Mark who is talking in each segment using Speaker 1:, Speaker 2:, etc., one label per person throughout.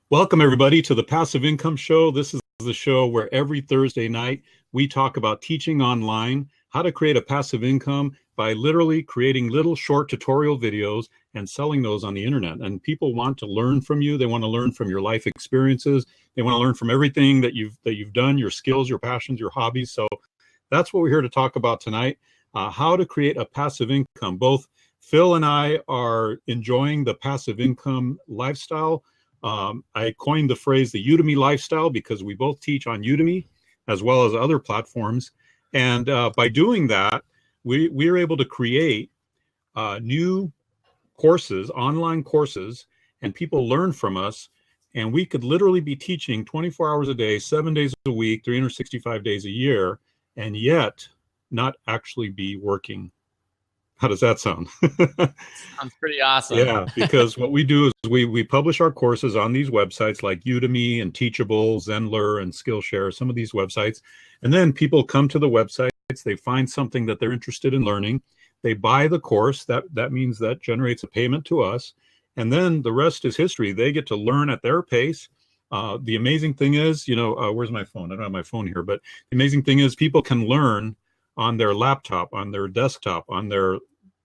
Speaker 1: Welcome, everybody, to the Passive Income Show. This is the show where every Thursday night we talk about teaching online, how to create a passive income by literally creating little short tutorial videos and selling those on the internet. And people want to learn from you. They want to learn from your life experiences. They want to learn from everything that you've done, your skills, your passions, your hobbies. So that's what we're here to talk about tonight, how to create a passive income. Both Phil and I are enjoying the passive income lifestyle. I coined the phrase the Udemy lifestyle because we both teach on Udemy as well as other platforms. And by doing that, we are able to create new courses, online courses, and people learn from us. And we could literally be teaching 24 hours a day, 7 days a week, 365 days a year, and yet not actually be working. How does that sound?
Speaker 2: Sounds pretty awesome.
Speaker 1: Yeah, because what we do is we publish our courses on these websites like Udemy and Teachable, Zenler, and Skillshare, some of these websites. And then people come to the websites, they find something that they're interested in learning. They buy the course. That means that generates a payment to us. And then the rest is history. They get to learn at their pace. The amazing thing is, where's my phone? I don't have my phone here, but the amazing thing is people can learn on their laptop, on their desktop, on their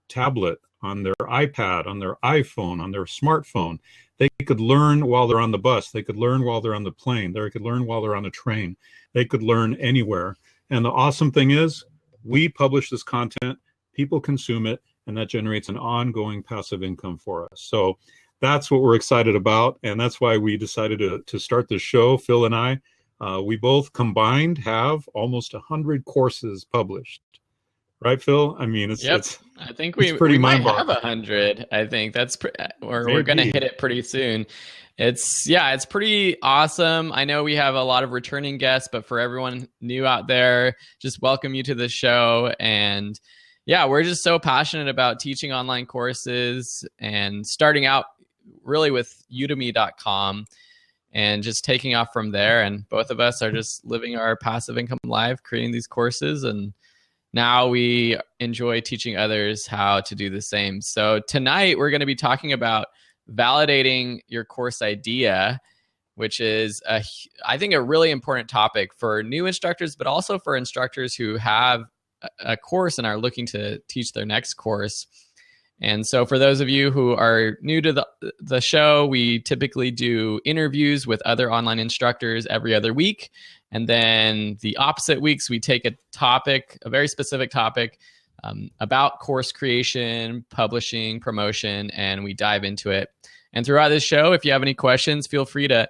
Speaker 1: tablet, on their iPad, on their iPhone, on their smartphone. They could learn while they're on the bus. They could learn while they're on the plane. They could learn while they're on a train. They could learn anywhere. And the awesome thing is we publish this content, people consume it, and that generates an ongoing passive income for us. So that's what we're excited about. And that's why we decided to start this show, Phil and I. We both combined have almost 100 courses published. Right, Phil? I mean,
Speaker 2: I think we might have 100. I think we're going to hit it pretty soon. It's pretty awesome. I know we have a lot of returning guests, but for everyone new out there, just welcome you to the show. And yeah, we're just so passionate about teaching online courses and starting out really with udemy.com and just taking off from there. And both of us are just living our passive income life, creating these courses, and now we enjoy teaching others how to do the same. So tonight we're going to be talking about validating your course idea, which is, I think, a really important topic for new instructors, but also for instructors who have a course and are looking to teach their next course. And so for those of you who are new to the show, we typically do interviews with other online instructors every other week. And then the opposite weeks, we take a topic, a very specific topic about course creation, publishing, promotion, and we dive into it. And throughout this show, if you have any questions, feel free to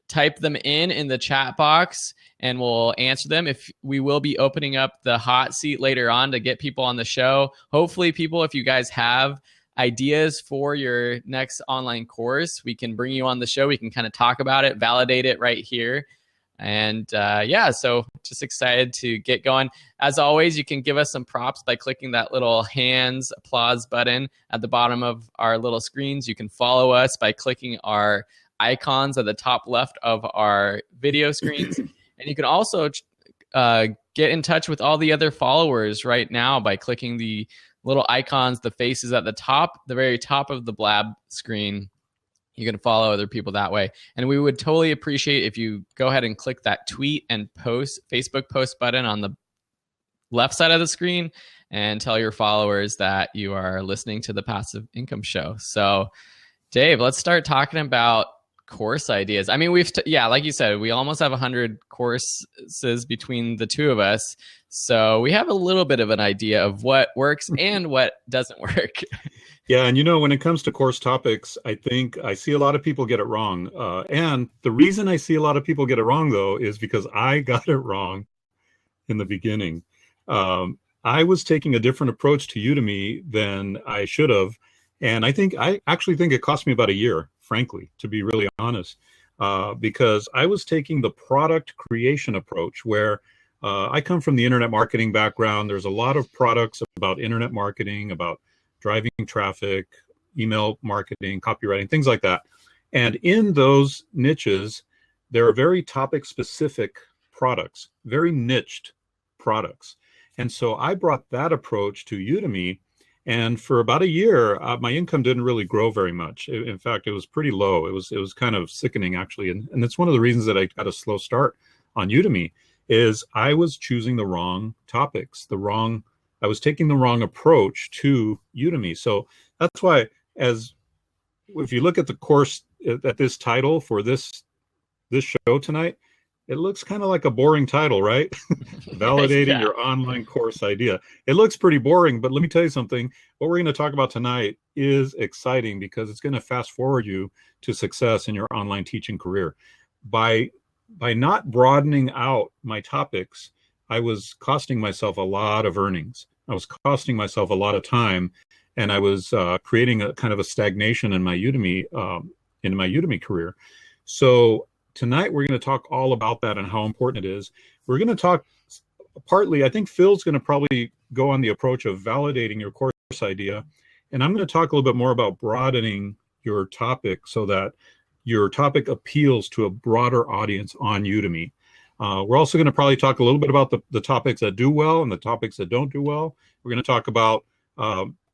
Speaker 2: type them in the chat box and we'll answer them. If we will be opening up the hot seat later on to get people on the show. Hopefully, people, if you guys have ideas for your next online course, we can bring you on the show. We can kind of talk about it, validate it right here. And so just excited to get going. As always, you can give us some props by clicking that little hands applause button at the bottom of our little screens. You can follow us by clicking our icons at the top left of our video screens. And you can also get in touch with all the other followers right now by clicking the little icons, the faces at the top, the very top of the Blab screen. You can follow other people that way. And we would totally appreciate if you go ahead and click that tweet and post, Facebook post button on the left side of the screen and tell your followers that you are listening to the Passive Income Show. So, Dave, let's start talking about course ideas. I mean, like you said, we almost have 100 courses between the two of us. So we have a little bit of an idea of what works and what doesn't work.
Speaker 1: Yeah, and when it comes to course topics, I think I see a lot of people get it wrong. And the reason I see a lot of people get it wrong, though, is because I got it wrong in the beginning. I was taking a different approach to Udemy than I should have. And I actually think it cost me about a year, frankly, to be really honest, because I was taking the product creation approach where I come from the internet marketing background. There's a lot of products about internet marketing, about driving traffic, email marketing, copywriting, things like that. And in those niches, there are very topic-specific products, very niched products. And so I brought that approach to Udemy, And for about a year, my income didn't really grow very much. In fact, it was pretty low. It was kind of sickening, actually. And that's one of the reasons that I got a slow start on Udemy is I was choosing the wrong topics, I was taking the wrong approach to Udemy. So that's why, if you look at the course at this title for this show tonight, it looks kind of like a boring title, right? Validating your online course idea. It looks pretty boring, but let me tell you something. What we're going to talk about tonight is exciting because it's going to fast forward you to success in your online teaching career. By not broadening out my topics, I was costing myself a lot of earnings. I was costing myself a lot of time, and I was creating a kind of a stagnation in my Udemy career. So tonight, we're going to talk all about that and how important it is. We're going to talk partly, I think Phil's going to probably go on the approach of validating your course idea. And I'm going to talk a little bit more about broadening your topic so that your topic appeals to a broader audience on Udemy. We're also going to probably talk a little bit about the topics that do well and the topics that don't do well. We're going to talk about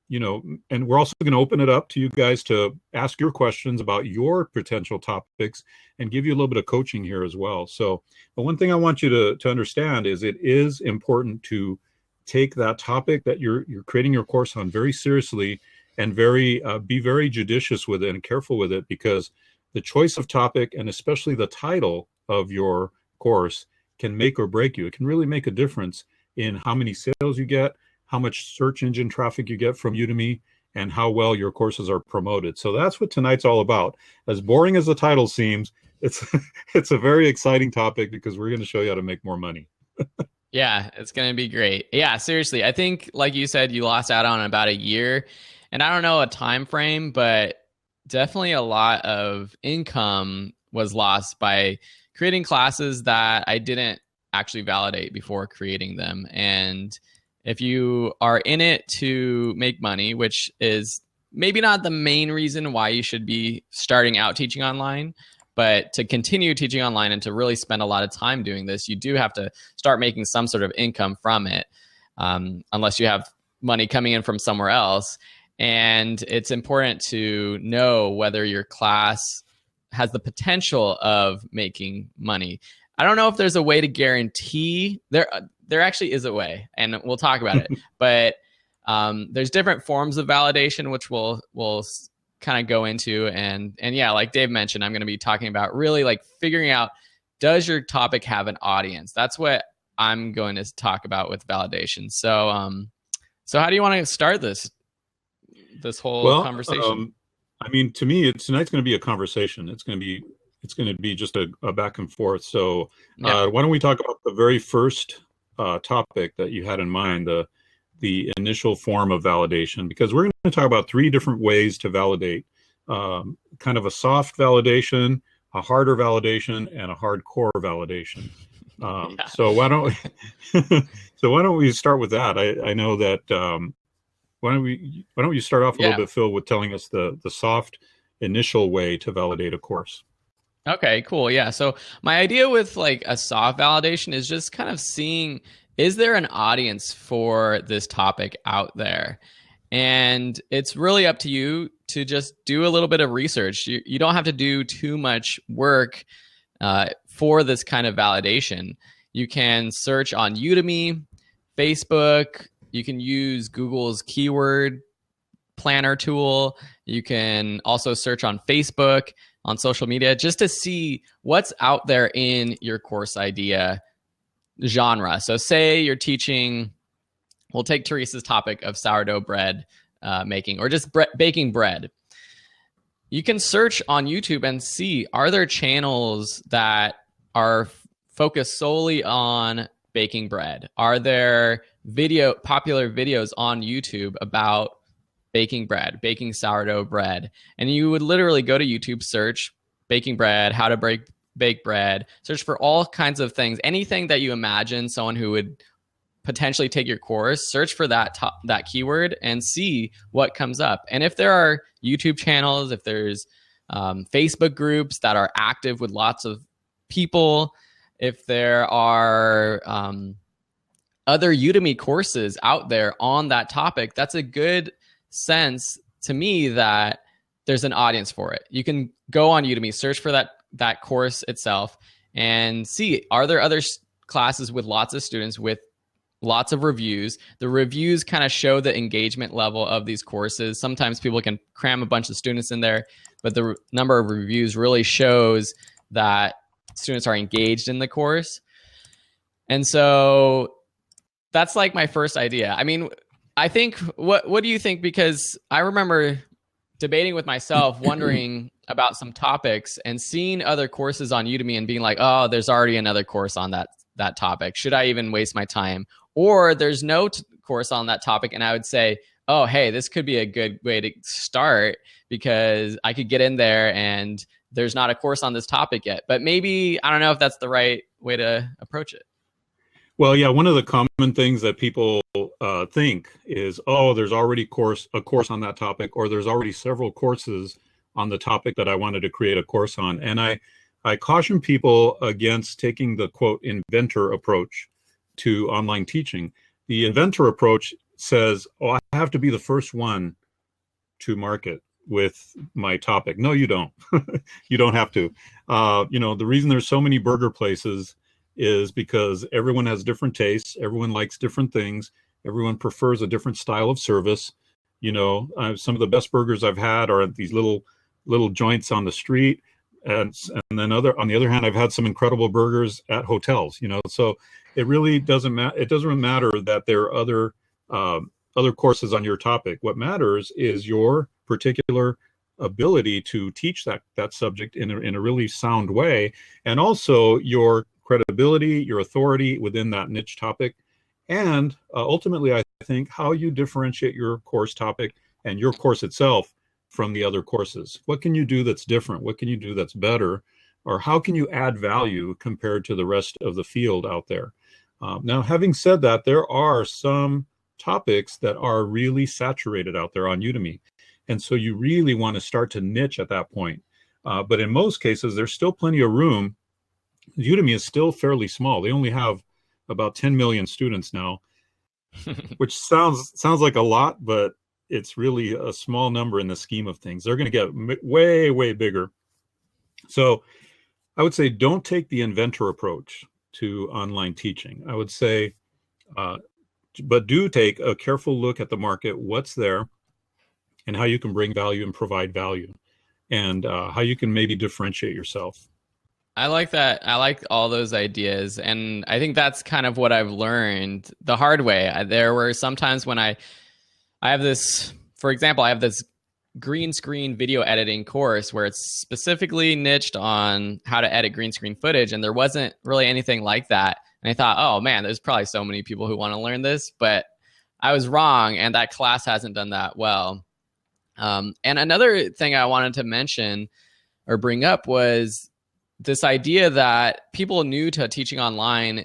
Speaker 1: and we're also going to open it up to you guys to ask your questions about your potential topics and give you a little bit of coaching here as well. So, but one thing I want you to understand is it is important to take that topic that you're creating your course on very seriously and be very judicious with it and careful with it, because the choice of topic and especially the title of your course can make or break you. It can really make a difference in how many sales you get, how much search engine traffic you get from Udemy, and how well your courses are promoted. So that's what tonight's all about. As boring as the title seems, it's a very exciting topic because we're going to show you how to make more money.
Speaker 2: Yeah, it's going to be great. Yeah, seriously. I think, like you said, you lost out on about a year, and I don't know a time frame, but definitely a lot of income was lost by creating classes that I didn't actually validate before creating them. And if you are in it to make money, which is maybe not the main reason why you should be starting out teaching online, but to continue teaching online and to really spend a lot of time doing this, you do have to start making some sort of income from it, unless you have money coming in from somewhere else. And it's important to know whether your class has the potential of making money. I don't know if there's a way to guarantee there actually is a way, and we'll talk about it. But there's different forms of validation, which we'll kind of go into. And yeah, like Dave mentioned, I'm going to be talking about really like figuring out, does your topic have an audience? That's what I'm going to talk about with validation. So, so how do you want to start this whole conversation?
Speaker 1: I mean, to me, tonight's going to be a conversation. It's going to be just a back and forth. So why don't we talk about the very first topic that you had in mind, the initial form of validation, because we're going to talk about 3 different ways to validate, kind of a soft validation, a harder validation, and a hardcore validation. So why don't we start with that? I know that. Why don't you start off a little bit, Phil, with telling us the soft initial way to validate a course?
Speaker 2: Okay, cool. Yeah. So my idea with like a soft validation is just kind of seeing, is there an audience for this topic out there? And it's really up to you to just do a little bit of research. You don't have to do too much work for this kind of validation. You can search on Udemy, Facebook. You can use Google's keyword planner tool. You can also search on Facebook, on social media, just to see what's out there in your course idea genre. So say you're teaching, we'll take Teresa's topic of sourdough bread making, or just baking bread. You can search on YouTube and see, are there channels that are focused solely on baking bread? Are there popular videos on YouTube about baking bread, baking sourdough bread? And you would literally go to YouTube, search baking bread, how to bake bread, search for all kinds of things, anything that you imagine someone who would potentially take your course, search for that keyword and see what comes up. And if there are YouTube channels, if there's Facebook groups that are active with lots of people, if there are other Udemy courses out there on that topic, that's a good sense to me that there's an audience for it. You can go on Udemy, search for that course itself, and see, are there other classes with lots of students with lots of reviews? The reviews kind of show the engagement level of these courses. Sometimes people can cram a bunch of students in there, but the number of reviews really shows that students are engaged in the course. And so that's like my first idea. I mean, I think, what do you think? Because I remember debating with myself, wondering about some topics and seeing other courses on Udemy and being like, oh, there's already another course on that topic. Should I even waste my time? Or there's no course on that topic, and I would say, oh, hey, this could be a good way to start because I could get in there and there's not a course on this topic yet. But maybe, I don't know if that's the right way to approach it.
Speaker 1: Well, yeah, one of the common things that people think is, oh, there's already a course on that topic, or there's already several courses on the topic that I wanted to create a course on. And I caution people against taking the, quote, inventor approach to online teaching. The inventor approach says, oh, I have to be the first one to market with my topic. No, you don't. You don't have to. The reason there's so many burger places is because everyone has different tastes. Everyone likes different things. Everyone prefers a different style of service. Some of the best burgers I've had are at these little joints on the street. And then on the other hand, I've had some incredible burgers at hotels, so it really doesn't matter. It doesn't really matter that there are other courses on your topic. What matters is your particular ability to teach that subject in a really sound way, and also your credibility, your authority within that niche topic, and ultimately, I think, how you differentiate your course topic and your course itself from the other courses. What can you do that's different? What can you do that's better? Or how can you add value compared to the rest of the field out there? Now, having said that, there are some topics that are really saturated out there on Udemy. And so you really want to start to niche at that point. But in most cases, there's still plenty of room. Udemy is still fairly small. They only have about 10 million students now, which sounds like a lot, but it's really a small number in the scheme of things. They're going to get way, way bigger. So I would say don't take the inventor approach to online teaching. I would say, but do take a careful look at the market, what's there, and how you can bring value and provide value, and how you can maybe differentiate yourself.
Speaker 2: I like that. I like all those ideas. And I think that's kind of what I've learned the hard way. There were some times when I have this, for example, I have this green screen video editing course where it's specifically niched on how to edit green screen footage. And there wasn't really anything like that. And I thought, oh man, there's probably so many people who want to learn this, but I was wrong. And that class hasn't done that well. And another thing I wanted to mention or bring up was this idea that people new to teaching online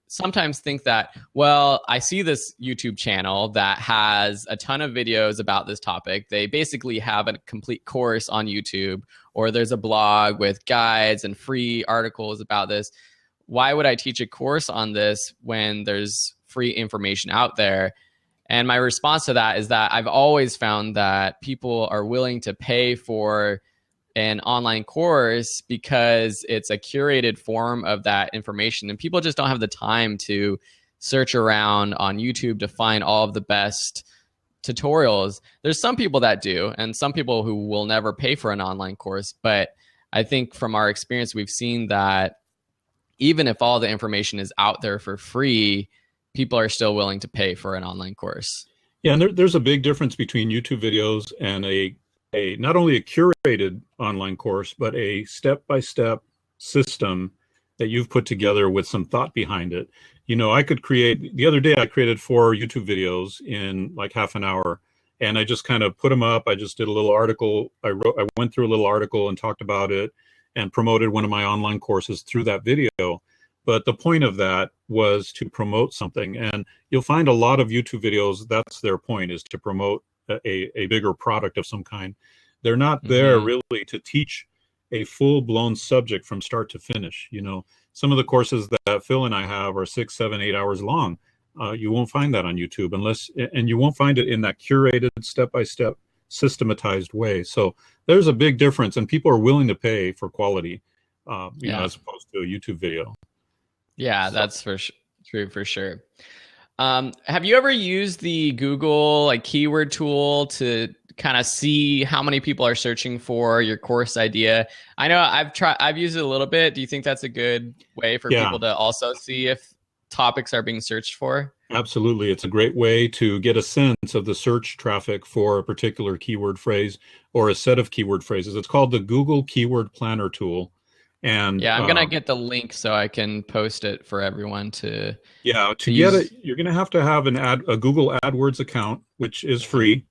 Speaker 2: sometimes think that, well, I see this YouTube channel that has a ton of videos about this topic. They basically have a complete course on YouTube, or there's a blog with guides and free articles about this. Why would I teach a course on this when there's free information out there? And my response to that is that I've always found that people are willing to pay for an online course because it's a curated form of that information, and people just don't have the time to search around on YouTube to find all of the best tutorials. There's some people that do, and some people who will never pay for an online course, but I think from our experience, we've seen that even if all the information is out there for free, people are still willing to pay for an online course.
Speaker 1: Yeah, and there's a big difference between YouTube videos and a not only a curated online course, but a step-by-step system that you've put together with some thought behind it. The other day I created 4 YouTube videos in like half an hour, and I just kind of put them up. I just did a little article. I went through a little article and talked about it and promoted one of my online courses through that video. But the point of that was to promote something. And you'll find a lot of YouTube videos, that's their point, is to promote a bigger product of some kind. They're not there really to teach a full-blown subject from start to finish. Some of the courses that Phil and I have are 6, 7, 8 hours long. You won't find that on YouTube and you won't find it in that curated step-by-step systematized way. So there's a big difference, and people are willing to pay for quality, as opposed to a YouTube video.
Speaker 2: Yeah, that's true for sure. Have you ever used the Google keyword tool to kind of see how many people are searching for your course idea? I know I've used it a little bit. Do you think that's a good way for people to also see if topics are being searched for?
Speaker 1: Absolutely. It's a great way to get a sense of the search traffic for a particular keyword phrase or a set of keyword phrases. It's called the Google Keyword Planner tool. And
Speaker 2: I'm going to get the link so I can post it for everyone to
Speaker 1: get it. You're going to have a Google AdWords account, which is free.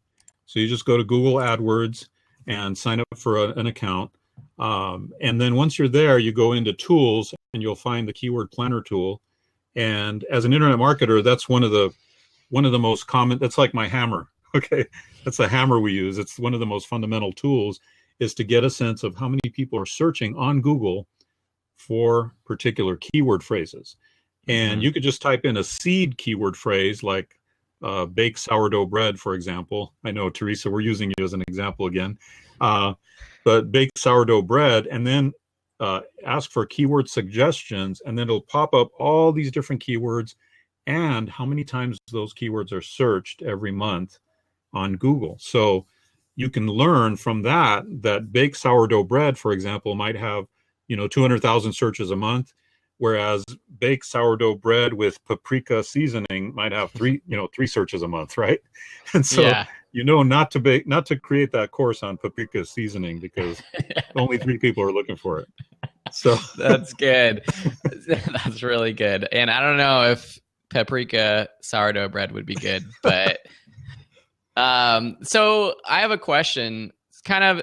Speaker 1: So you just go to Google AdWords and sign up for an account. And then once you're there, you go into tools and you'll find the Keyword Planner tool. And as an internet marketer, that's one of the most common. That's like my hammer. Okay, that's the hammer we use. It's one of the most fundamental tools, is to get a sense of how many people are searching on Google for particular keyword phrases. And you could just type in a seed keyword phrase like bake sourdough bread, for example. I know, Teresa, we're using you as an example again. But bake sourdough bread, and then ask for keyword suggestions, and then it'll pop up all these different keywords and how many times those keywords are searched every month on Google. So you can learn from that bake sourdough bread, for example, might have 200,000 searches a month, whereas bake sourdough bread with paprika seasoning might have three searches a month, right? And so not to create that course on paprika seasoning, because only 3 people are looking for it. So
Speaker 2: that's good. That's really good. And I don't know if paprika sourdough bread would be good, but so I have a question.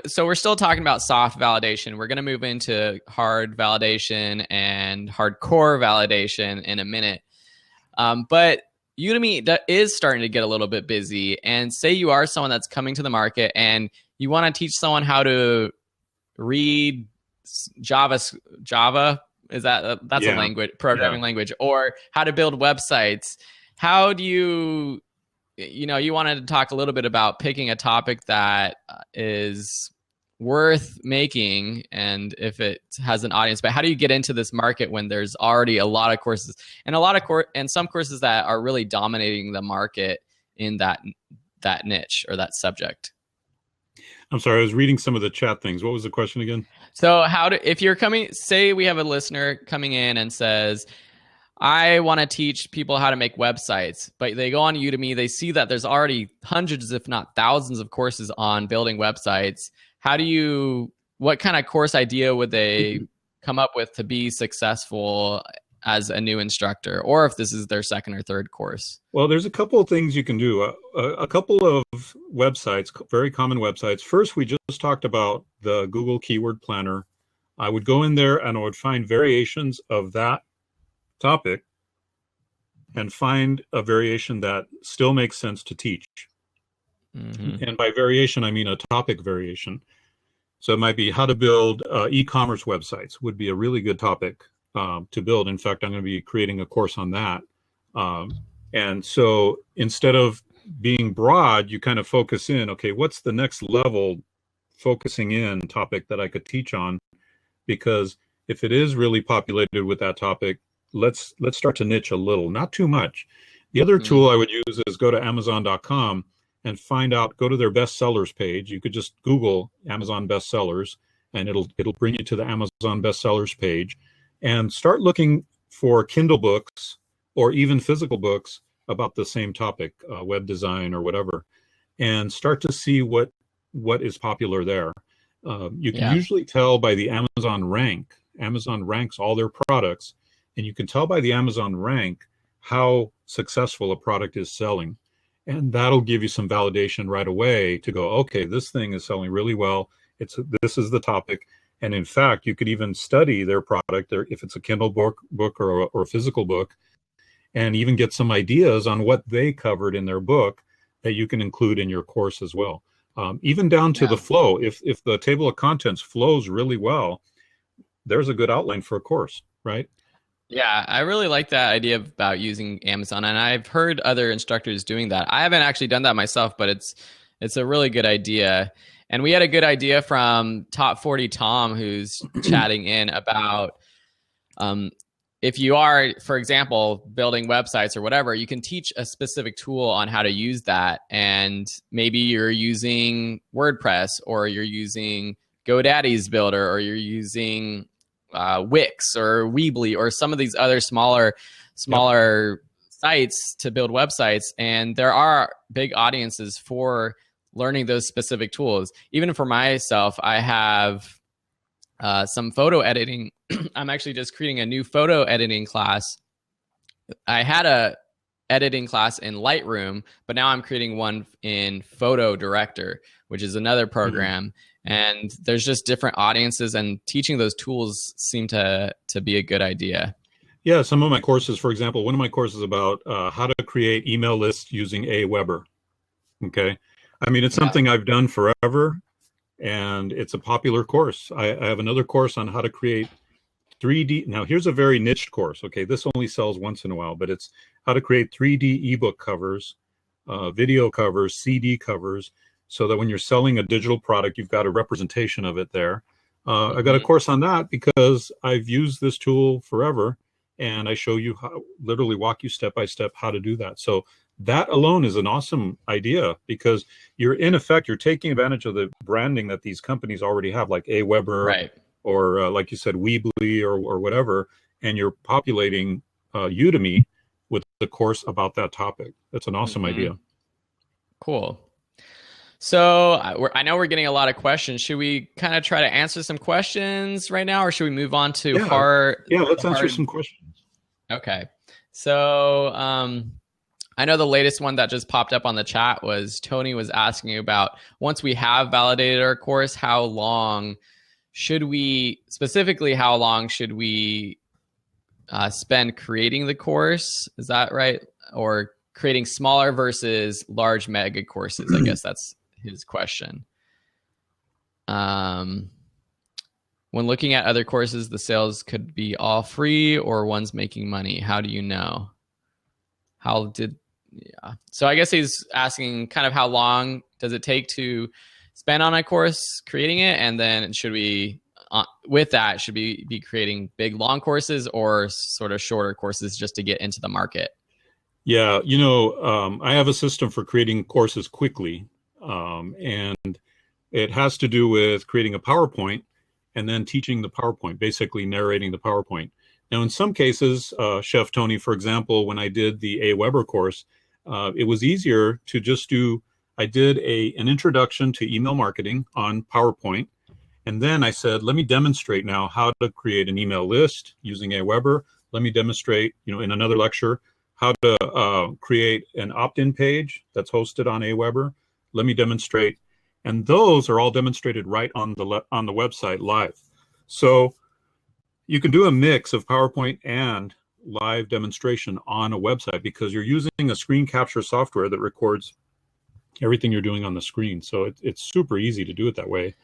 Speaker 2: So we're still talking about soft validation. We're going to move into hard validation and hardcore validation in a minute. But Udemy is starting to get a little bit busy. And say you are someone that's coming to the market and you want to teach someone how to read Java. That's a language, programming language, or how to build websites. How do you wanted to talk a little bit about picking a topic that is worth making, and if it has an audience, but how do you get into this market when there's already a lot of courses and some courses that are really dominating the market in that niche or that subject?
Speaker 1: I'm sorry, I was reading some of the chat things. What was the question again?
Speaker 2: So if you're coming, say we have a listener coming in and says, I want to teach people how to make websites, but they go on Udemy, they see that there's already hundreds, if not thousands of courses on building websites. What kind of course idea would they come up with to be successful as a new instructor, or if this is their second or third course? Well,
Speaker 1: there's a couple of things you can do. A couple of websites, very common websites. First, we just talked about the Google Keyword Planner. I would go in there and I would find variations of that topic and find a variation that still makes sense to teach. And by variation, I mean a topic variation. So it might be how to build e-commerce websites would be a really good topic to build. In fact, I'm going to be creating a course on that. And so instead of being broad, you kind of focus in, okay, what's the next level focusing in topic that I could teach on? Because if it is really populated with that topic, let's start to niche a little, not too much. The other tool I would use is go to Amazon.com and go to their bestsellers page. You could just Google Amazon bestsellers and it'll bring you to the Amazon bestsellers page, and start looking for Kindle books or even physical books about the same topic, web design or whatever, and start to see what is popular there. You can usually tell by the Amazon rank. Amazon ranks all their products, and you can tell by the Amazon rank how successful a product is selling. And that'll give you some validation right away to go, okay, this thing is selling really well. This is the topic. And in fact, you could even study their product, if it's a Kindle book or a physical book, and even get some ideas on what they covered in their book that you can include in your course as well. Even down to the flow. If the table of contents flows really well, there's a good outline for a course, right?
Speaker 2: Yeah, I really like that idea about using Amazon, and I've heard other instructors doing that. I haven't actually done that myself, but it's a really good idea. And we had a good idea from Top 40 Tom, who's chatting in about um, if you are, for example, building websites or whatever, you can teach a specific tool on how to use that. And maybe you're using WordPress, or you're using GoDaddy's Builder, or you're using Wix or Weebly or some of these other smaller sites to build websites. And there are big audiences for learning those specific tools. Even for myself, I have some photo editing. I'm actually just creating a new photo editing class. I had a editing class in Lightroom, but now I'm creating one in Photo Director, which is another program. And there's just different audiences, and teaching those tools seem to be a good idea.
Speaker 1: Yeah, some of my courses, for example, one of my courses about how to create email lists using Aweber. Okay. I mean, it's something I've done forever, and it's a popular course. I have another course on how to create 3D. Now, here's a very niched course. Okay, this only sells once in a while, but it's how to create 3D ebook covers, video covers, CD covers, so that when you're selling a digital product, you've got a representation of it there. I got a course on that because I've used this tool forever, and I show you how, literally walk you step by step how to do that. So that alone is an awesome idea, because you're in effect, you're taking advantage of the branding that these companies already have, like Aweber,
Speaker 2: right,
Speaker 1: or like you said, Weebly or whatever, and you're populating Udemy with the course about that topic. That's an awesome idea.
Speaker 2: Cool. So I know we're getting a lot of questions. Should we kind of try to answer some questions right now, or should we move on to hard?
Speaker 1: Yeah, let's answer some questions.
Speaker 2: Okay. So I know the latest one that just popped up on the chat was Tony was asking about, once we have validated our course, how long should we spend creating the course? Is that right? Or creating smaller versus large mega courses? I guess that's his question. When looking at other courses, the sales could be all free or one's making money. How do you know? So I guess he's asking kind of how long does it take to spend on a course creating it, and then should we be creating big long courses or sort of shorter courses just to get into the market?
Speaker 1: Yeah, I have a system for creating courses quickly, and it has to do with creating a PowerPoint and then teaching the PowerPoint, basically narrating the PowerPoint. Now, in some cases, Chef Tony, for example, when I did the Aweber course, it was easier to just I did an introduction to email marketing on PowerPoint. And then I said, let me demonstrate now how to create an email list using Aweber. Let me demonstrate, in another lecture, how to create an opt-in page that's hosted on Aweber. Let me demonstrate. And those are all demonstrated right on the website live. So you can do a mix of PowerPoint and live demonstration on a website, because you're using a screen capture software that records everything you're doing on the screen. So it's super easy to do it that way.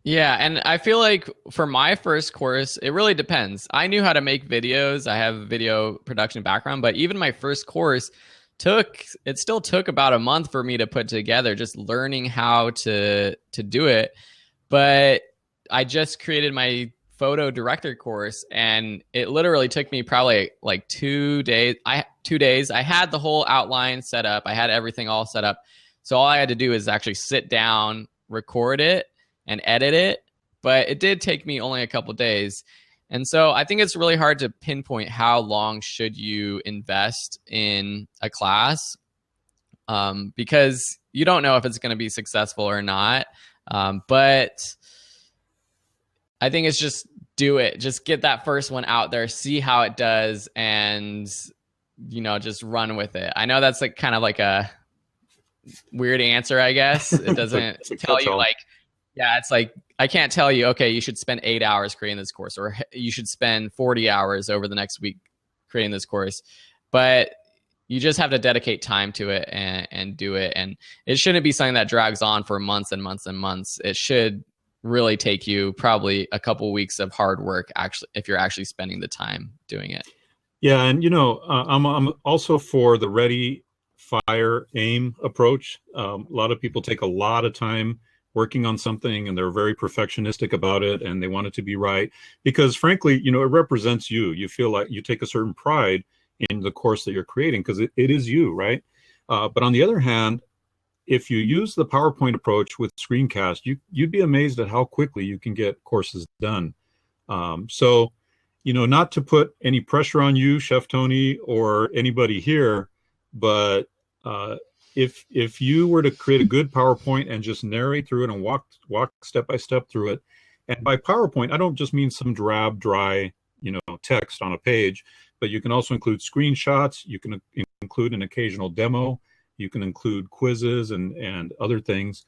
Speaker 2: Yeah, and I feel like for my first course, it really depends. I knew how to make videos. I have a video production background, but even my first course still took about a month for me to put together, just learning how to do it. But I just created my photo director course, and it literally took me probably like 2 days. I had the whole outline set up. I had everything all set up. So all I had to do is actually sit down, record it, and edit it. But it did take me only a couple of days. And so I think it's really hard to pinpoint how long should you invest in a class, because you don't know if it's going to be successful or not. But I think it's just do it. Just get that first one out there, see how it does, and just run with it. I know that's kind of like a weird answer, I guess. It doesn't tell you it's like, I can't tell you, okay, you should spend 8 hours creating this course, or you should spend 40 hours over the next week creating this course. But you just have to dedicate time to it and do it. And it shouldn't be something that drags on for months and months and months. It should really take you probably a couple weeks of hard work, actually, if you're actually spending the time doing it.
Speaker 1: Yeah, and I'm also for the ready, fire, aim approach. A lot of people take a lot of time working on something, and they're very perfectionistic about it, and they want it to be right because, frankly, it represents you. You feel like you take a certain pride in the course that you're creating because it is you, right? But on the other hand, if you use the PowerPoint approach with screencast, you'd be amazed at how quickly you can get courses done. So, not to put any pressure on you, Chef Tony, or anybody here, but if you were to create a good PowerPoint and just narrate through it and walk step by step through it, and by PowerPoint, I don't just mean some drab, dry, text on a page, but you can also include screenshots. You can include an occasional demo. You can include quizzes and other things.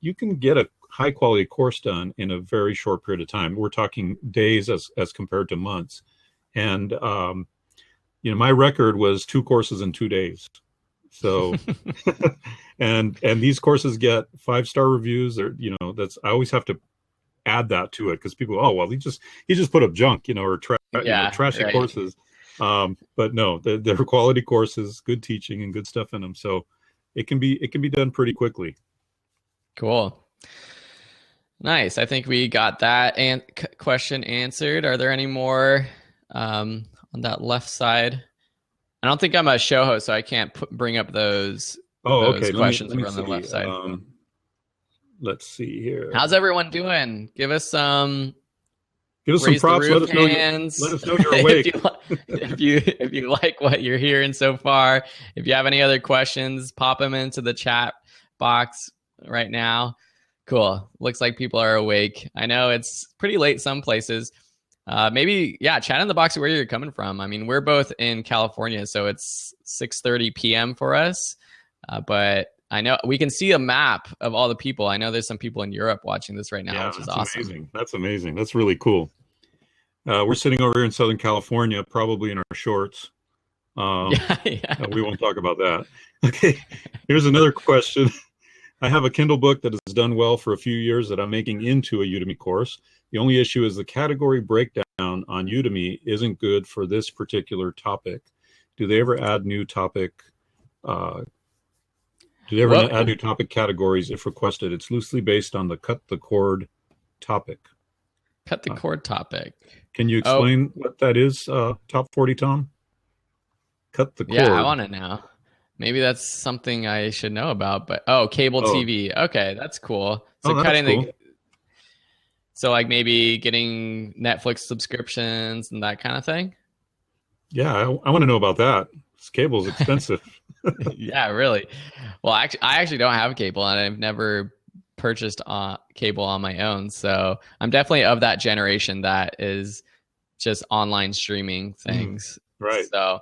Speaker 1: You can get a high quality course done in a very short period of time. We're talking days as compared to months. And, my record was 2 courses in 2 days. So, and these courses get 5-star reviews. Or, I always have to add that to it because people, he just put up junk, or trashy courses. But no, they're quality courses, good teaching and good stuff in them. So it can be done pretty quickly.
Speaker 2: Cool. Nice. I think we got that question answered. Are there any more on that left side? I don't think I'm a show host, so I can't bring up those questions over on the left side.
Speaker 1: Let's see here.
Speaker 2: How's everyone doing? Give us some
Speaker 1: props. Let us know you're awake.
Speaker 2: if you like what you're hearing so far, if you have any other questions, pop them into the chat box right now. Cool. Looks like people are awake. I know it's pretty late some places. Maybe, chat in the box where you're coming from. I mean, we're both in California, so it's 6:30 p.m. for us. But I know we can see a map of all the people. I know there's some people in Europe watching this right now, which is awesome.
Speaker 1: Amazing. That's amazing. That's really cool. We're sitting over here in Southern California, probably in our shorts. We won't talk about that. Okay, here's another question. I have a Kindle book that has done well for a few years that I'm making into a Udemy course. The only issue is the category breakdown on Udemy isn't good for this particular topic. Do they ever add new topic? Add new topic categories if requested? It's loosely based on the cut the cord topic.
Speaker 2: Cut the cord topic.
Speaker 1: Can you explain what that is, Top 40 Tom? Cut the cord.
Speaker 2: Yeah, I want to know. Maybe that's something I should know about. But cable TV. Okay, that's cool. So so like maybe getting Netflix subscriptions and that kind of thing.
Speaker 1: Yeah, I want to know about that. Cable's expensive.
Speaker 2: Yeah, really. Well, I actually don't have cable, and I've never purchased cable on my own. So I'm definitely of that generation that is just online streaming things.
Speaker 1: Right.
Speaker 2: So,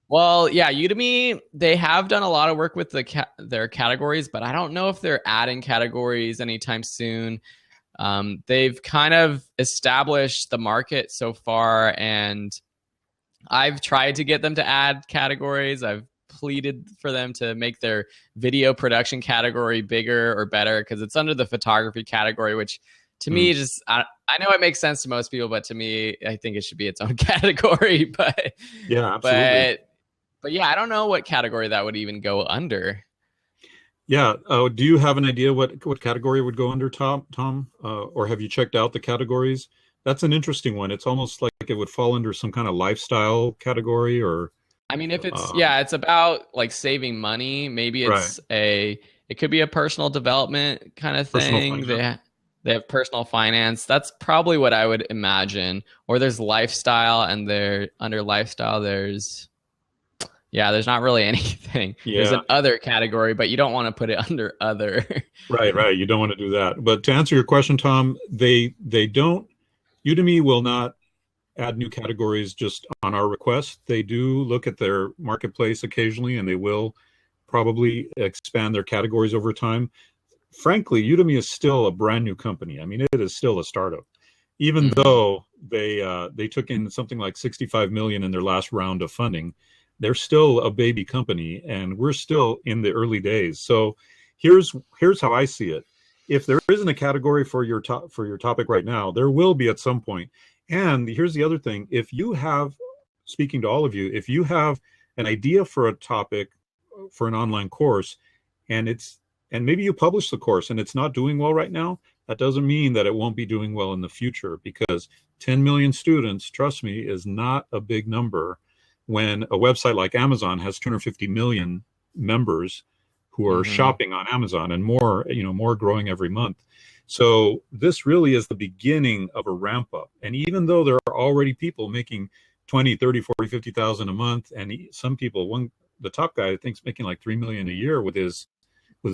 Speaker 2: well, yeah, Udemy, they have done a lot of work with their categories, but I don't know if they're adding categories anytime soon. They've kind of established the market so far, and I've tried to get them to add categories. I've pleaded for them to make their video production category bigger or better because it's under the photography category, which to me just I know it makes sense to most people, but to me I think it should be its own category. But
Speaker 1: yeah, absolutely.
Speaker 2: But yeah, I don't know what category that would even go under.
Speaker 1: Yeah. Do you have an idea what category would go under, Tom? Or have you checked out the categories? That's an interesting one. It's almost like it would fall under some kind of lifestyle category, or
Speaker 2: I mean, if it's it's about like saving money. Maybe it's it could be a personal development kind of thing. They have personal finance. That's probably what I would imagine. Or there's lifestyle, and under lifestyle there's not really anything. Yeah. There's an other category, but you don't want to put it under other.
Speaker 1: Right. You don't want to do that. But to answer your question, Tom, they don't. Udemy will not add new categories just on our request. They do look at their marketplace occasionally, and they will probably expand their categories over time. Frankly, Udemy is still a brand new company. I mean, it is still a startup, even though they took in something like $65 million in their last round of funding. They're still a baby company, and we're still in the early days. So here's how I see it. if there isn't a category for your topic right now, there will be at some point. And here's the other thing: if you have, speaking to all of you, if you have an idea for a topic for an online course, and maybe you publish the course and it's not doing well right now, that doesn't mean that it won't be doing well in the future, because 10 million students, trust me, is not a big number when a website like Amazon has 250 million members who are shopping on Amazon, and more growing every month. So this really is the beginning of a ramp up. And even though there are already people making 20, 30, 40, 50,000 a month, and some people, the top guy I think is making like 3 million a year with his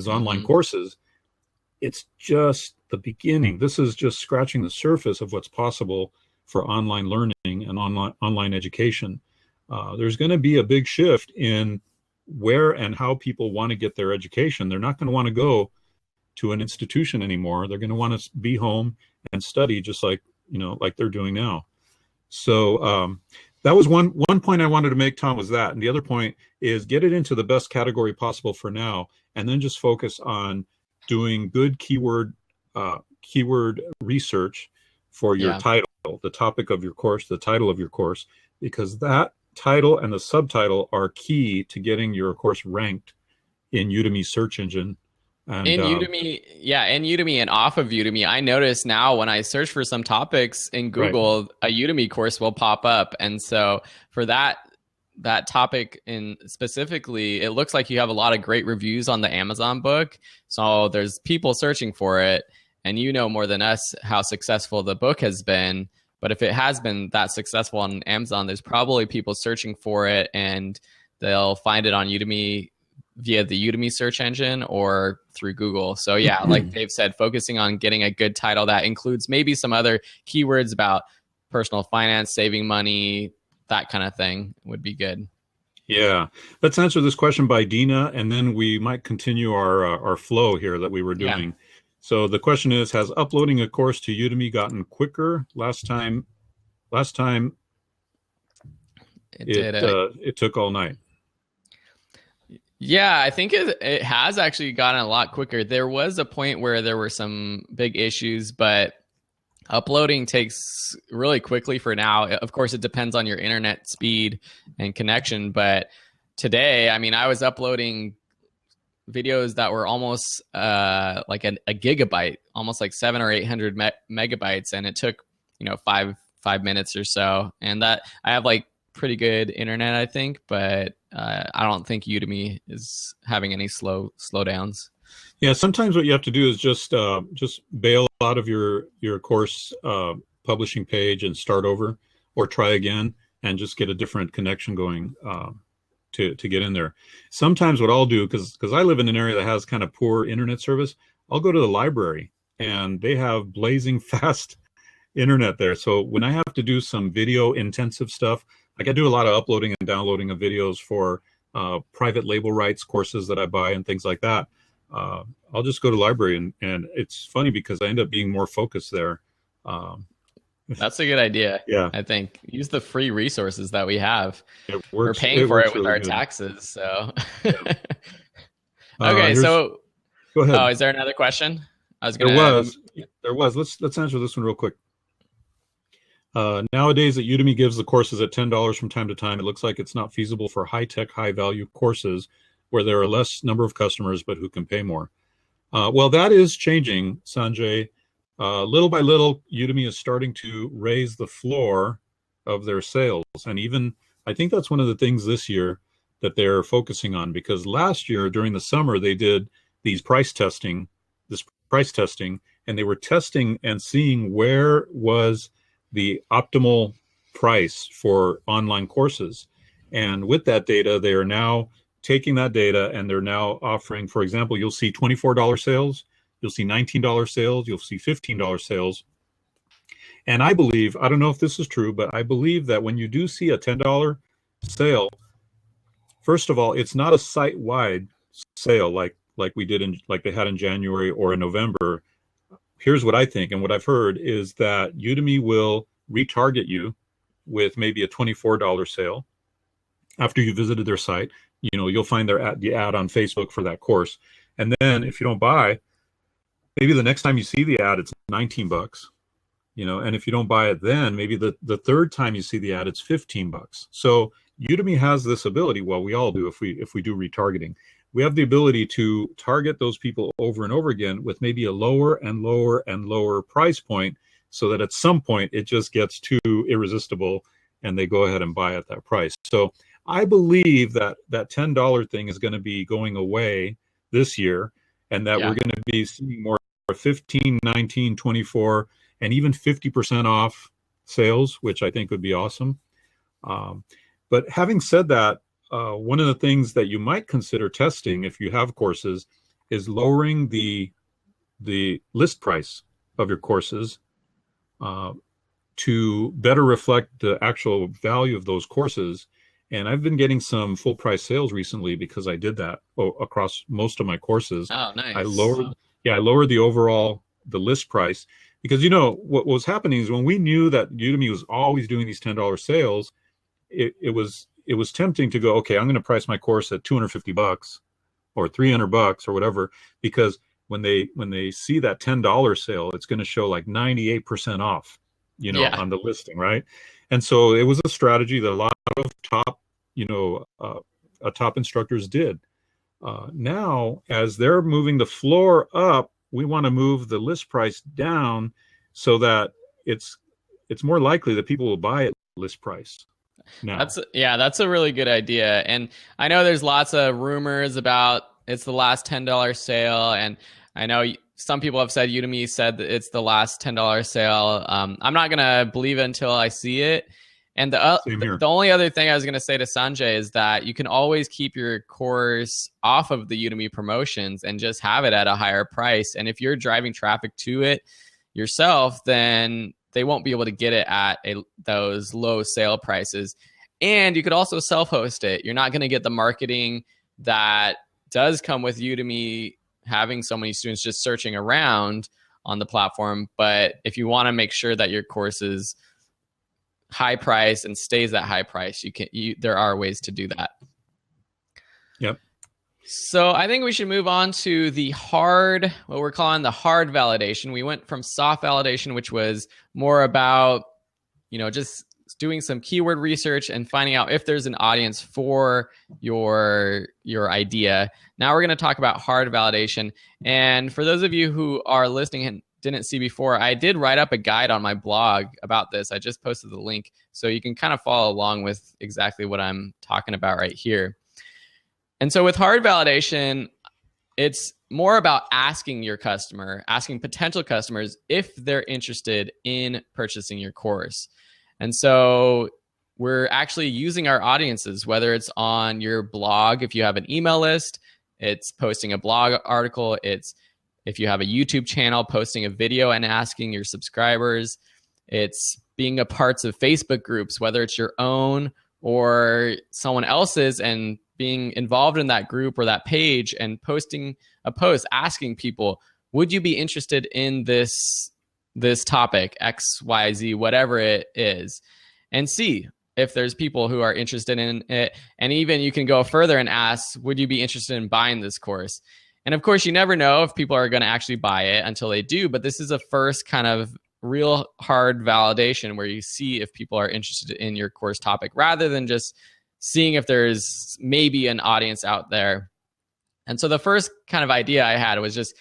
Speaker 1: online courses, it's just the beginning. This is just scratching the surface of what's possible for online learning and online education. There's going to be a big shift in where and how people want to get their education. They're not going to want to go to an institution anymore. They're going to want to be home and study just like they're doing now. So that was one point I wanted to make, Tom, was that. And the other point is get it into the best category possible for now, and then just focus on doing good keyword research for your title, the topic of your course, the title of your course, because that title and the subtitle are key to getting your course ranked in Udemy search engine. And, in
Speaker 2: Udemy and off of Udemy, I notice now when I search for some topics in Google, a Udemy course will pop up. And so for that topic in specifically, it looks like you have a lot of great reviews on the Amazon book. So there's people searching for it, and you know more than us how successful the book has been. But if it has been that successful on Amazon, there's probably people searching for it, and they'll find it on Udemy via the Udemy search engine or through Google. So yeah, like Dave said, focusing on getting a good title that includes maybe some other keywords about personal finance, saving money, that kind of thing would be good.
Speaker 1: Yeah. Let's answer this question by Dina, and then we might continue our flow here that we were doing. Yeah. So the question is, has uploading a course to Udemy gotten quicker? Last time it took all night.
Speaker 2: Yeah, I think it has actually gotten a lot quicker. There was a point where there were some big issues, but uploading takes really quickly for now. Of course, it depends on your internet speed and connection. But today, I mean, I was uploading videos that were almost like a gigabyte, almost like 700 or 800 megabytes, and it took 5 minutes or so. And that I have like pretty good internet, I think, but I don't think Udemy is having any slowdowns.
Speaker 1: Yeah, sometimes what you have to do is just bail out of your course publishing page and start over, or try again and just get a different connection going to get in there. Sometimes what I'll do, because I live in an area that has kind of poor internet service, I'll go to the library, and they have blazing fast internet there. So when I have to do some video intensive stuff, like I do a lot of uploading and downloading of videos for private label rights courses that I buy and things like that, I'll just go to the library, and it's funny because I end up being more focused there.
Speaker 2: That's a good idea.
Speaker 1: Yeah,
Speaker 2: I think use the free resources that we have. We're
Speaker 1: We're
Speaker 2: paying for it with
Speaker 1: really
Speaker 2: our
Speaker 1: good.
Speaker 2: taxes. So,
Speaker 1: Yeah.
Speaker 2: okay. So,
Speaker 1: go ahead.
Speaker 2: Oh, is there another question?
Speaker 1: There was. Let's answer this one real quick. Nowadays, that Udemy gives the courses at $10 from time to time, it looks like it's not feasible for high-tech, high-value courses where there are less number of customers but who can pay more. Well, that is changing, Sanjay. Little by little, Udemy is starting to raise the floor of their sales. And even, I think that's one of the things this year that they're focusing on, because last year during the summer, they did this price testing, and they were testing and seeing where was the optimal price for online courses. And with that data, they are now taking that data and they're now offering, for example, you'll see $24 sales, you'll see $19 sales, you'll see $15 sales. And I believe, I don't know if this is true, but I believe that when you do see a $10 sale, first of all, it's not a site-wide sale like we did like they had in January or in November. Here's what I think, and what I've heard is that Udemy will retarget you with maybe a $24 sale after you visited their site. You'll find the ad on Facebook for that course. And then if you don't buy, maybe the next time you see the ad, it's $19, and if you don't buy it then, maybe the third time you see the ad, it's $15. So Udemy has this ability, well, we all do if we do retargeting. We have the ability to target those people over and over again with maybe a lower and lower and lower price point, so that at some point it just gets too irresistible and they go ahead and buy at that price. So I believe that $10 thing is going to be going away this year, and that we're going to be seeing more 15, 19, 24, and even 50% off sales, which I think would be awesome. But having said that, one of the things that you might consider testing if you have courses is lowering the list price of your courses to better reflect the actual value of those courses. And I've been getting some full price sales recently because I did that across most of my courses.
Speaker 2: Oh, nice.
Speaker 1: I lowered the list price, because what was happening is when we knew that Udemy was always doing these $10 sales, it was tempting to go, okay, I'm going to price my course at $250 or $300 or whatever, because when they see that $10 sale, it's going to show like 98% off, on the listing, right? And so it was a strategy that a lot of top instructors did. Now, as they're moving the floor up, we want to move the list price down so that it's more likely that people will buy at list price. Now.
Speaker 2: That's a really good idea. And I know there's lots of rumors about it's the last $10 sale, and I know some people have said Udemy said that it's the last $10 sale. I'm not gonna believe it until I see it. And the only other thing I was gonna say to Sanjay is that you can always keep your course off of the Udemy promotions and just have it at a higher price. And if you're driving traffic to it yourself, then they won't be able to get it at those low sale prices. And you could also self-host it. You're not going to get the marketing that does come with Udemy having so many students just searching around on the platform. But if you want to make sure that your course is high price and stays at high price, there are ways to do that.
Speaker 1: Yep.
Speaker 2: So I think we should move on to what we're calling the hard validation. We went from soft validation, which was more about, just doing some keyword research and finding out if there's an audience for your idea. Now we're going to talk about hard validation. And for those of you who are listening and didn't see before, I did write up a guide on my blog about this. I just posted the link, so you can kind of follow along with exactly what I'm talking about right here. And so with hard validation, it's more about asking potential customers if they're interested in purchasing your course. And so we're actually using our audiences, whether it's on your blog, if you have an email list, it's posting a blog article, it's if you have a YouTube channel, posting a video and asking your subscribers, it's being a part of Facebook groups, whether it's your own or someone else's, and being involved in that group or that page and posting a post asking people, would you be interested in this topic, X, Y, Z, whatever it is, and see if there's people who are interested in it. And even you can go further and ask, would you be interested in buying this course? And of course, you never know if people are going to actually buy it until they do, but this is a first kind of real hard validation where you see if people are interested in your course topic, rather than just seeing if there's maybe an audience out there. And so the first kind of idea I had was just,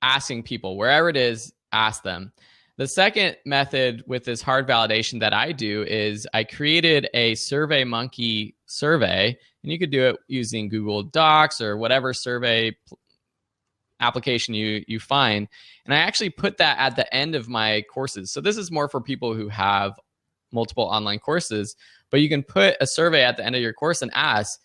Speaker 2: asking people, wherever it is, ask them. The second method with this hard validation that I do is I created a SurveyMonkey survey, and you could do it using Google Docs or whatever survey application you find. And I actually put that at the end of my courses. So this is more for people who have multiple online courses, but you can put a survey at the end of your course and ask,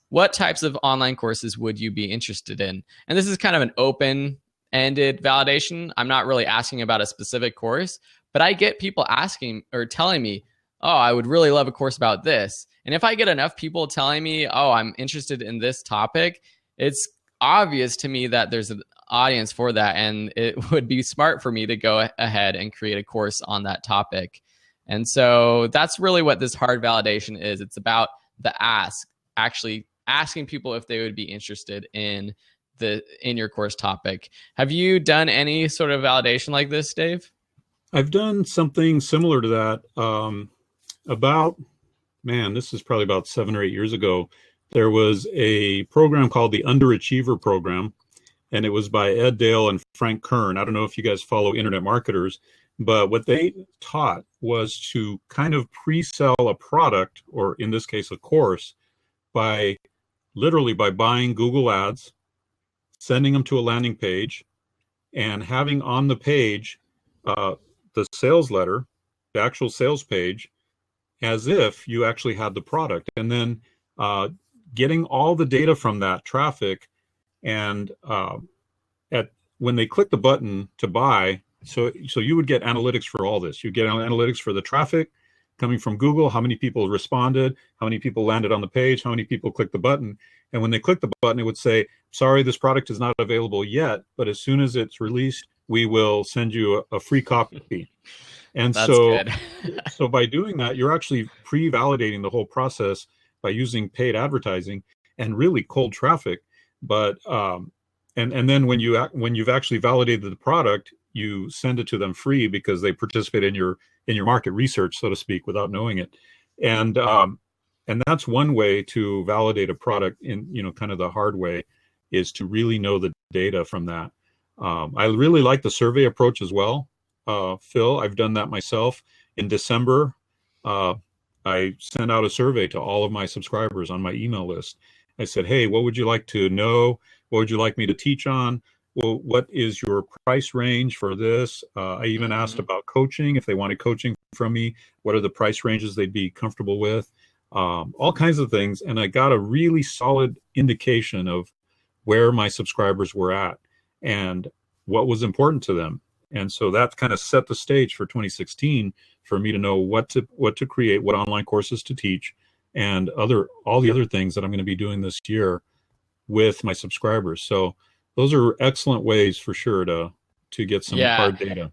Speaker 2: what types of online courses would you be interested in? And this is kind of an open-ended validation. I'm not really asking about a specific course, but I get people asking or telling me, oh, I would really love a course about this. And if I get enough people telling me, oh, I'm interested in this topic, it's obvious to me that there's an audience for that. And it would be smart for me to go ahead and create a course on that topic. And so that's really what this hard validation is. It's about the ask, actually asking people if they would be interested in the in your course topic. Have you done any sort of validation like this, Dave?
Speaker 1: I've done something similar to that. This is probably about 7 or 8 years ago. There was a program called the Underachiever Program, and it was by Ed Dale and Frank Kern. I don't know if you guys follow internet marketers, but what they taught was to kind of pre-sell a product, or in this case, a course, by buying Google Ads, sending them to a landing page, and having on the page the sales letter, the actual sales page, as if you actually had the product, and then getting all the data from that traffic, and when they click the button to buy, so you would get analytics for all this. You get analytics for the traffic coming from Google, how many people responded, how many people landed on the page, how many people clicked the button. And when they click the button, it would say, sorry, this product is not available yet, but as soon as it's released, we will send you a free copy. And
Speaker 2: That's good.
Speaker 1: So by doing that, you're actually pre-validating the whole process by using paid advertising and really cold traffic. But and then when you've actually validated the product, you send it to them free because they participate in your market research, so to speak, without knowing it. And that's one way to validate a product in, kind of the hard way, is to really know the data from that. I really like the survey approach as well, Phil. I've done that myself. In December, I sent out a survey to all of my subscribers on my email list. I said, hey, what would you like to know? What would you like me to teach on? Well, what is your price range for this? I even asked about coaching. If they wanted coaching from me, what are the price ranges they'd be comfortable with? All kinds of things. And I got a really solid indication of where my subscribers were at and what was important to them. And so that kind of set the stage for 2016 for me to know what to create, what online courses to teach, and all the other things that I'm going to be doing this year with my subscribers. So those are excellent ways for sure to get some hard data.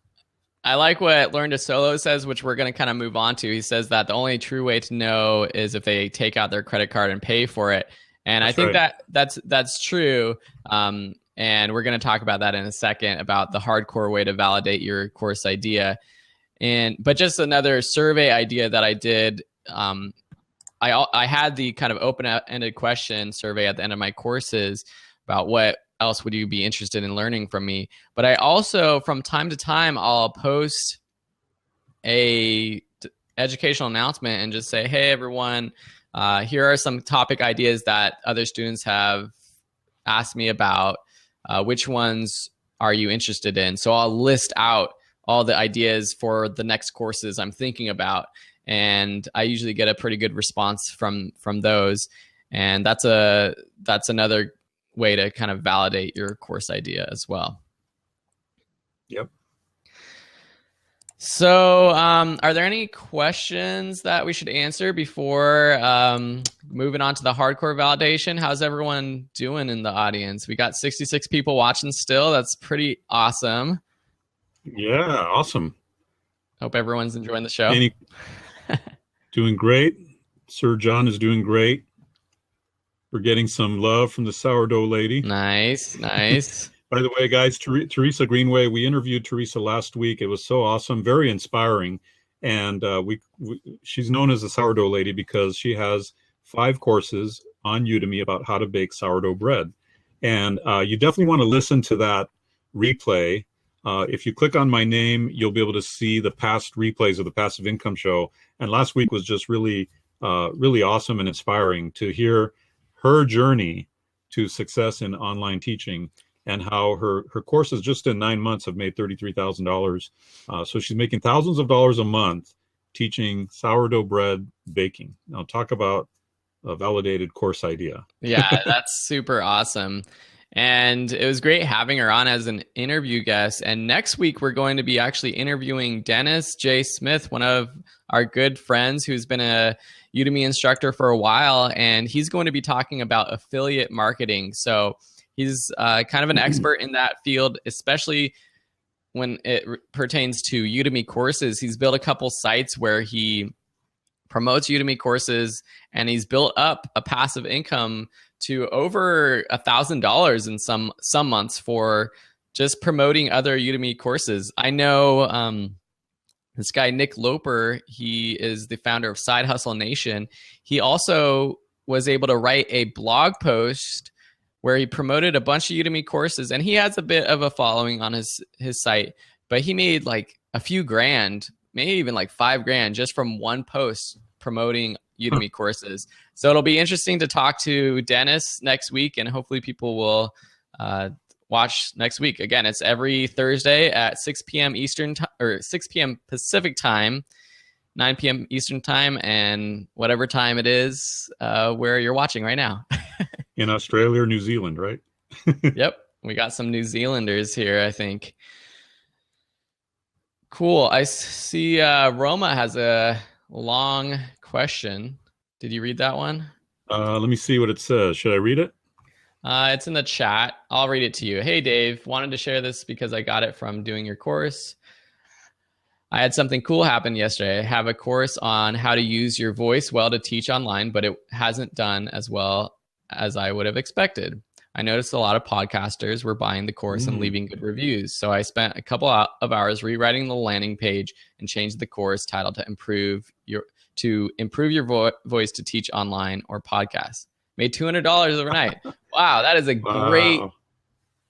Speaker 2: I like what Learn to Solo says, which we're going to kind of move on to. He says that the only true way to know is if they take out their credit card and pay for it. And I think that's true. And we're going to talk about that in a second, about the hardcore way to validate your course idea. But just another survey idea that I did, I had the kind of open-ended question survey at the end of my courses about what else would you be interested in learning from me. But I also, from time to time, I'll post a educational announcement and just say, hey, everyone, here are some topic ideas that other students have asked me about. Which ones are you interested in? So I'll list out all the ideas for the next courses I'm thinking about. And I usually get a pretty good response from those. And that's another way to kind of validate your course idea as well.
Speaker 1: Yep.
Speaker 2: So are there any questions that we should answer before moving on to the hardcore validation? How's everyone doing in the audience? We got 66 people watching still. That's pretty awesome.
Speaker 1: Yeah, awesome.
Speaker 2: Hope everyone's enjoying the show.
Speaker 1: Doing great. Sir John is doing great. We're getting some love from the sourdough lady.
Speaker 2: Nice.
Speaker 1: By the way, guys, Teresa Greenway, we interviewed Teresa last week. It was so awesome, very inspiring. And she's known as the sourdough lady because she has 5 courses on Udemy about how to bake sourdough bread. And you definitely want to listen to that replay. If you click on my name, you'll be able to see the past replays of the Passive Income Show. And last week was just really awesome and inspiring to hear her journey to success in online teaching, and how her courses just in 9 months have made $33,000. So she's making thousands of dollars a month teaching sourdough bread baking. Now talk about a validated course idea.
Speaker 2: Yeah, that's super awesome. And it was great having her on as an interview guest. And next week, we're going to be actually interviewing Dennis J. Smith, one of our good friends who's been a Udemy instructor for a while. And he's going to be talking about affiliate marketing. So he's kind of an expert in that field, especially when it pertains to Udemy courses. He's built a couple sites where he promotes Udemy courses, and he's built up a passive income to over $1,000 in some months for just promoting other Udemy courses. I know this guy, Nick Loper, he is the founder of Side Hustle Nation. He also was able to write a blog post where he promoted a bunch of Udemy courses, and he has a bit of a following on his site, but he made like a few grand, maybe even like $5,000 just from one post promoting Udemy courses. So it'll be interesting to talk to Dennis next week, and hopefully people will watch next week. Again, it's every Thursday at 6 p.m. Eastern or 6 p.m. Pacific time, 9 p.m. Eastern time, and whatever time it is where you're watching right now.
Speaker 1: In Australia or New Zealand, right?
Speaker 2: Yep. We got some New Zealanders here, I think. Cool. I see Roma has a long question. Did you read that one?
Speaker 1: Let me see what it says. Should I read it?
Speaker 2: It's in the chat. I'll read it to you. Hey, Dave, wanted to share this because I got it from doing your course. I had something cool happen yesterday. I have a course on how to use your voice well to teach online, but it hasn't done as well as I would have expected. I noticed a lot of podcasters were buying the course and leaving good reviews. So I spent a couple of hours rewriting the landing page and changed the course title to improve your voice to teach online or podcast. Made $200 overnight. Wow, that is a great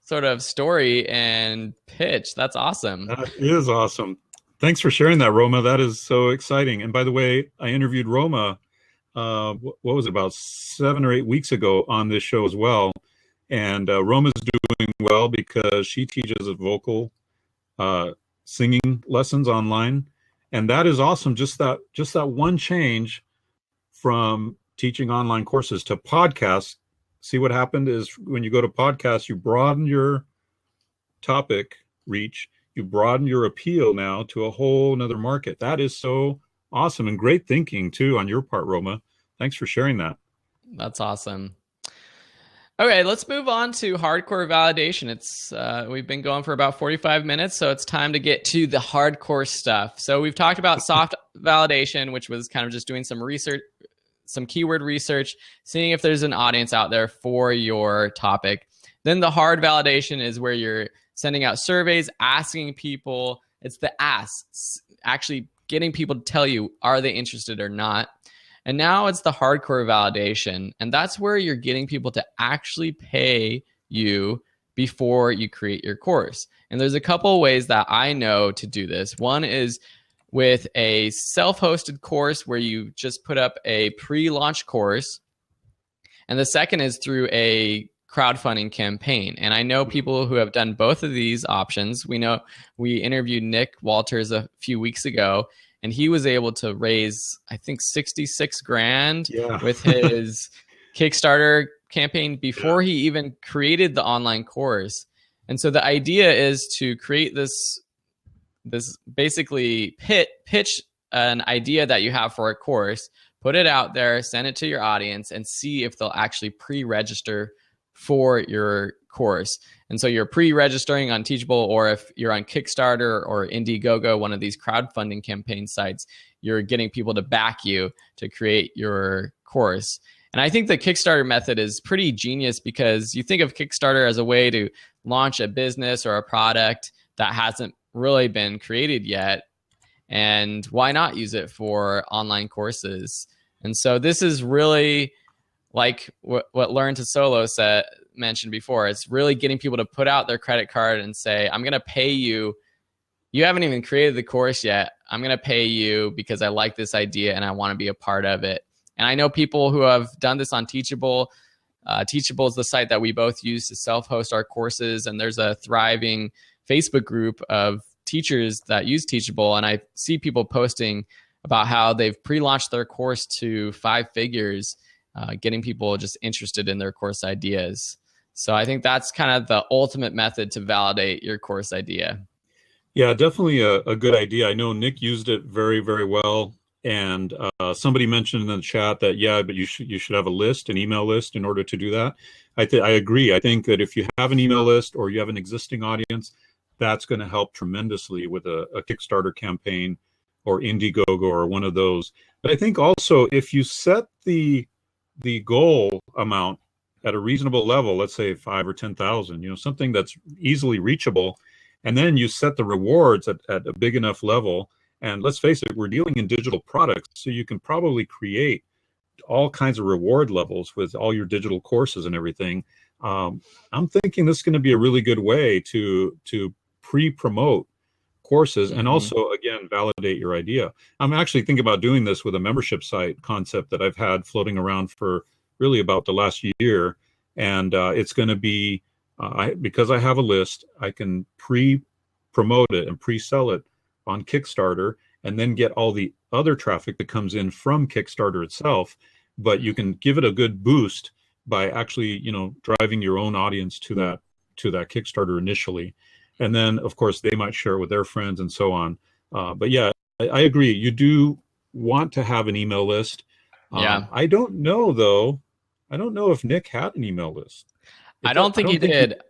Speaker 2: sort of story and pitch. That's awesome.
Speaker 1: That is awesome. Thanks for sharing that, Roma. That is so exciting. And by the way, I interviewed Roma, what was it, about 7 or 8 weeks ago on this show as well. And Roma's doing well because she teaches vocal singing lessons online. And that is awesome. Just that one change from teaching online courses to podcasts. See, what happened is when you go to podcasts, you broaden your topic reach. You broaden your appeal now to a whole nother market. That is so awesome, and great thinking too on your part, Roma. Thanks for sharing that.
Speaker 2: That's awesome. Okay, let's move on to hardcore validation. It's we've been going for about 45 minutes, so it's time to get to the hardcore stuff. So we've talked about soft validation, which was kind of just doing some research, some keyword research, seeing if there's an audience out there for your topic. Then the hard validation is where you're sending out surveys, asking people. It's the ask, actually getting people to tell you, are they interested or not? And now it's the hardcore validation. And that's where you're getting people to actually pay you before you create your course. And there's a couple of ways that I know to do this. One is with a self-hosted course where you just put up a pre-launch course. And the second is through a crowdfunding campaign. And I know people who have done both of these options. We know we interviewed Nick Walters a few weeks ago, and he was able to raise, I think, 66 grand with his Kickstarter campaign before he even created the online course. And so the idea is to create this basically pitch an idea that you have for a course, put it out there, send it to your audience, and see if they'll actually pre-register for your course. And so you're pre-registering on Teachable, or if you're on Kickstarter or Indiegogo, one of these crowdfunding campaign sites, you're getting people to back you to create your course. And I think the Kickstarter method is pretty genius because you think of Kickstarter as a way to launch a business or a product that hasn't really been created yet. And why not use it for online courses? And so this is really like what Learn to Solo mentioned before. It's really getting people to put out their credit card and say, I'm going to pay you. You haven't even created the course yet. I'm going to pay you because I like this idea and I want to be a part of it. And I know people who have done this on Teachable. Teachable is the site that we both use to self-host our courses. And there's a thriving Facebook group of teachers that use Teachable. And I see people posting about how they've pre-launched their course to 5 figures, getting people just interested in their course ideas. So I think that's kind of the ultimate method to validate your course idea.
Speaker 1: Yeah, definitely a good idea. I know Nick used it very, very well. And somebody mentioned in the chat that, but you should have a list, an email list in order to do that. I agree. I think that if you have an email list or you have an existing audience, that's going to help tremendously with a Kickstarter campaign or Indiegogo or one of those. But I think also if you set the goal amount at a reasonable level, let's say 5 or 10,000, something that's easily reachable. And then you set the rewards at a big enough level. And let's face it, we're dealing in digital products, so you can probably create all kinds of reward levels with all your digital courses and everything. I'm thinking this is going to be a really good way to pre-promote courses and also, again, validate your idea. I'm actually thinking about doing this with a membership site concept that I've had floating around for really about the last year. And it's going to be, because I have a list, I can pre-promote it and pre-sell it on Kickstarter and then get all the other traffic that comes in from Kickstarter itself. But you can give it a good boost by actually, driving your own audience to that Kickstarter initially. And then, of course, they might share it with their friends and so on. But yeah, I agree. You do want to have an email list.
Speaker 2: Yeah.
Speaker 1: I don't know, though. I don't know if Nick had an email list.
Speaker 2: I don't think he did.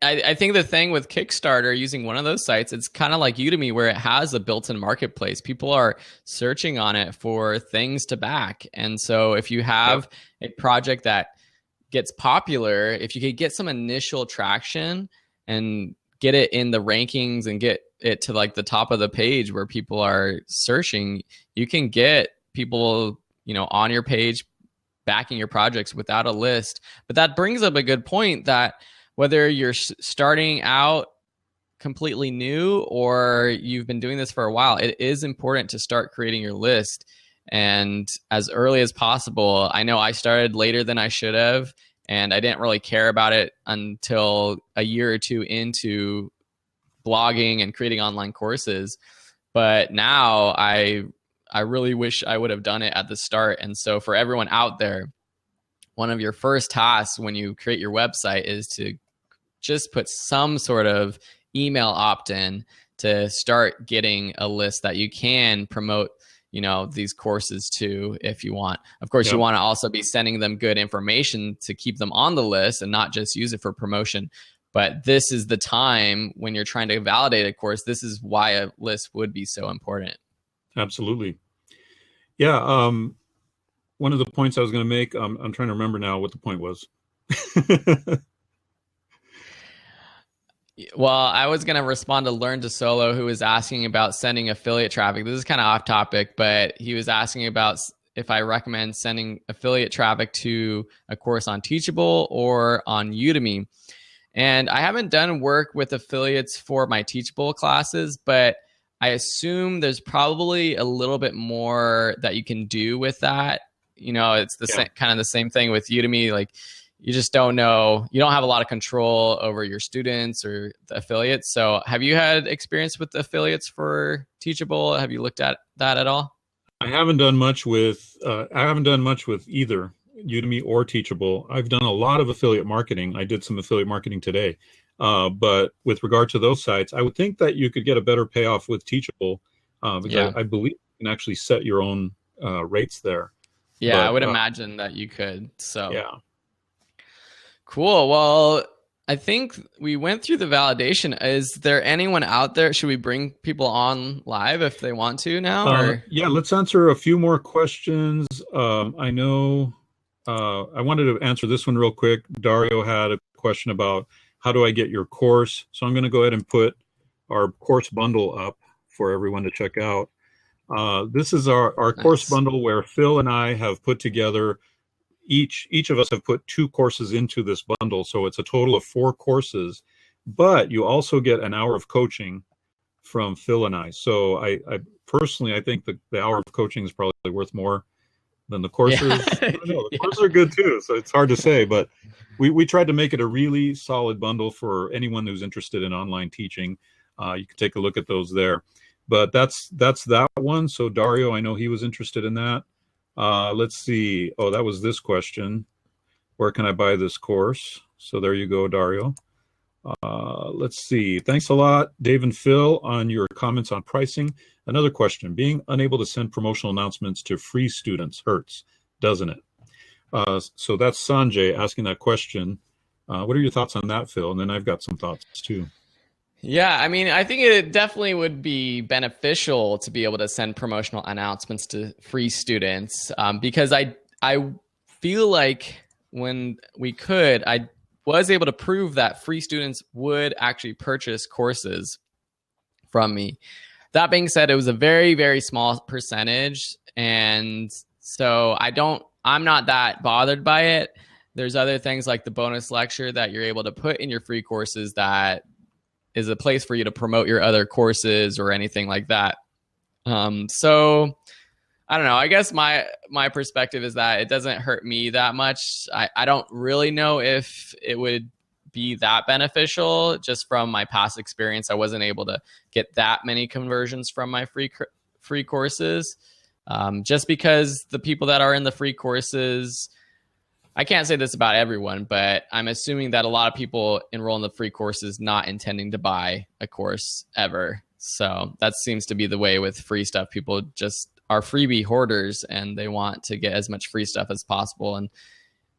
Speaker 2: I think the thing with Kickstarter, using one of those sites, it's kind of like Udemy, where it has a built-in marketplace. People are searching on it for things to back. And so if you have a project that gets popular, if you could get some initial traction and get it in the rankings and get it to like the top of the page where people are searching, you can get people, on your page backing your projects without a list. But that brings up a good point that whether you're starting out completely new or you've been doing this for a while, it is important to start creating your list and as early as possible. I know I started later than I should have, and I didn't really care about it until a year or two into blogging and creating online courses. But now I really wish I would have done it at the start. And so for everyone out there, one of your first tasks when you create your website is to just put some sort of email opt-in to start getting a list that you can promote, these courses to if you want. Of course, you want to also be sending them good information to keep them on the list and not just use it for promotion. But this is the time when you're trying to validate a course. This is why a list would be so important. Absolutely.
Speaker 1: Yeah. One of the points I was going to make, I'm trying to remember now what the point was.
Speaker 2: Well, I was going to respond to Learn to Solo, who was asking about sending affiliate traffic. This is kind of off topic, but he was asking about if I recommend sending affiliate traffic to a course on Teachable or on Udemy. And I haven't done work with affiliates for my Teachable classes, but I assume there's probably a little bit more that you can do with that. It's the same, kind of the same thing with Udemy. Like, you just don't know. You don't have a lot of control over your students or the affiliates. So have you had experience with affiliates for Teachable? Have you looked at that at all?
Speaker 1: I haven't done much with either Udemy or Teachable. I've done a lot of affiliate marketing. I did some affiliate marketing today. But with regard to those sites, I would think that you could get a better payoff with Teachable because I believe you can actually set your own rates there.
Speaker 2: Yeah, but I would imagine that you could. So
Speaker 1: yeah.
Speaker 2: Cool. Well, I think we went through the validation. Is there anyone out there? Should we bring people on live if they want to now?
Speaker 1: Yeah, let's answer a few more questions. I know I wanted to answer this one real quick. Dario had a question about how do I get your course? So I'm going to go ahead and put our course bundle up for everyone to check out. This is our course bundle where Phil and I have put together each of us have put 2 courses into this bundle. So it's a total of 4 courses, but you also get an hour of coaching from Phil and I. So I personally, I think the hour of coaching is probably worth more than the courses. I don't know, the courses are good too. So it's hard to say, but we tried to make it a really solid bundle for anyone who's interested in online teaching. You can take a look at those there, but that's that one. So Dario, I know he was interested in that. Let's see. Oh, that was this question. Where can I buy this course? So there you go, Dario. Let's see. Thanks a lot, Dave and Phil, on your comments on pricing. Another question. Being unable to send promotional announcements to free students hurts, doesn't it? So that's Sanjay asking that question. What are your thoughts on that, Phil? And then I've got some thoughts too.
Speaker 2: Yeah, I mean, I think it definitely would be beneficial to be able to send promotional announcements to free students because I feel like when we could, I was able to prove that free students would actually purchase courses from me. That being said, it was a very, very small percentage. And so I'm not that bothered by it. There's other things like the bonus lecture that you're able to put in your free courses that is a place for you to promote your other courses or anything like that. So I don't know. I guess my perspective is that it doesn't hurt me that much. I don't really know if it would be that beneficial. Just from my past experience, I wasn't able to get that many conversions from my free courses. Just because the people that are in the free courses, I can't say this about everyone, but I'm assuming that a lot of people enroll in the free courses not intending to buy a course ever. So that seems to be the way with free stuff. People just are freebie hoarders and they want to get as much free stuff as possible. And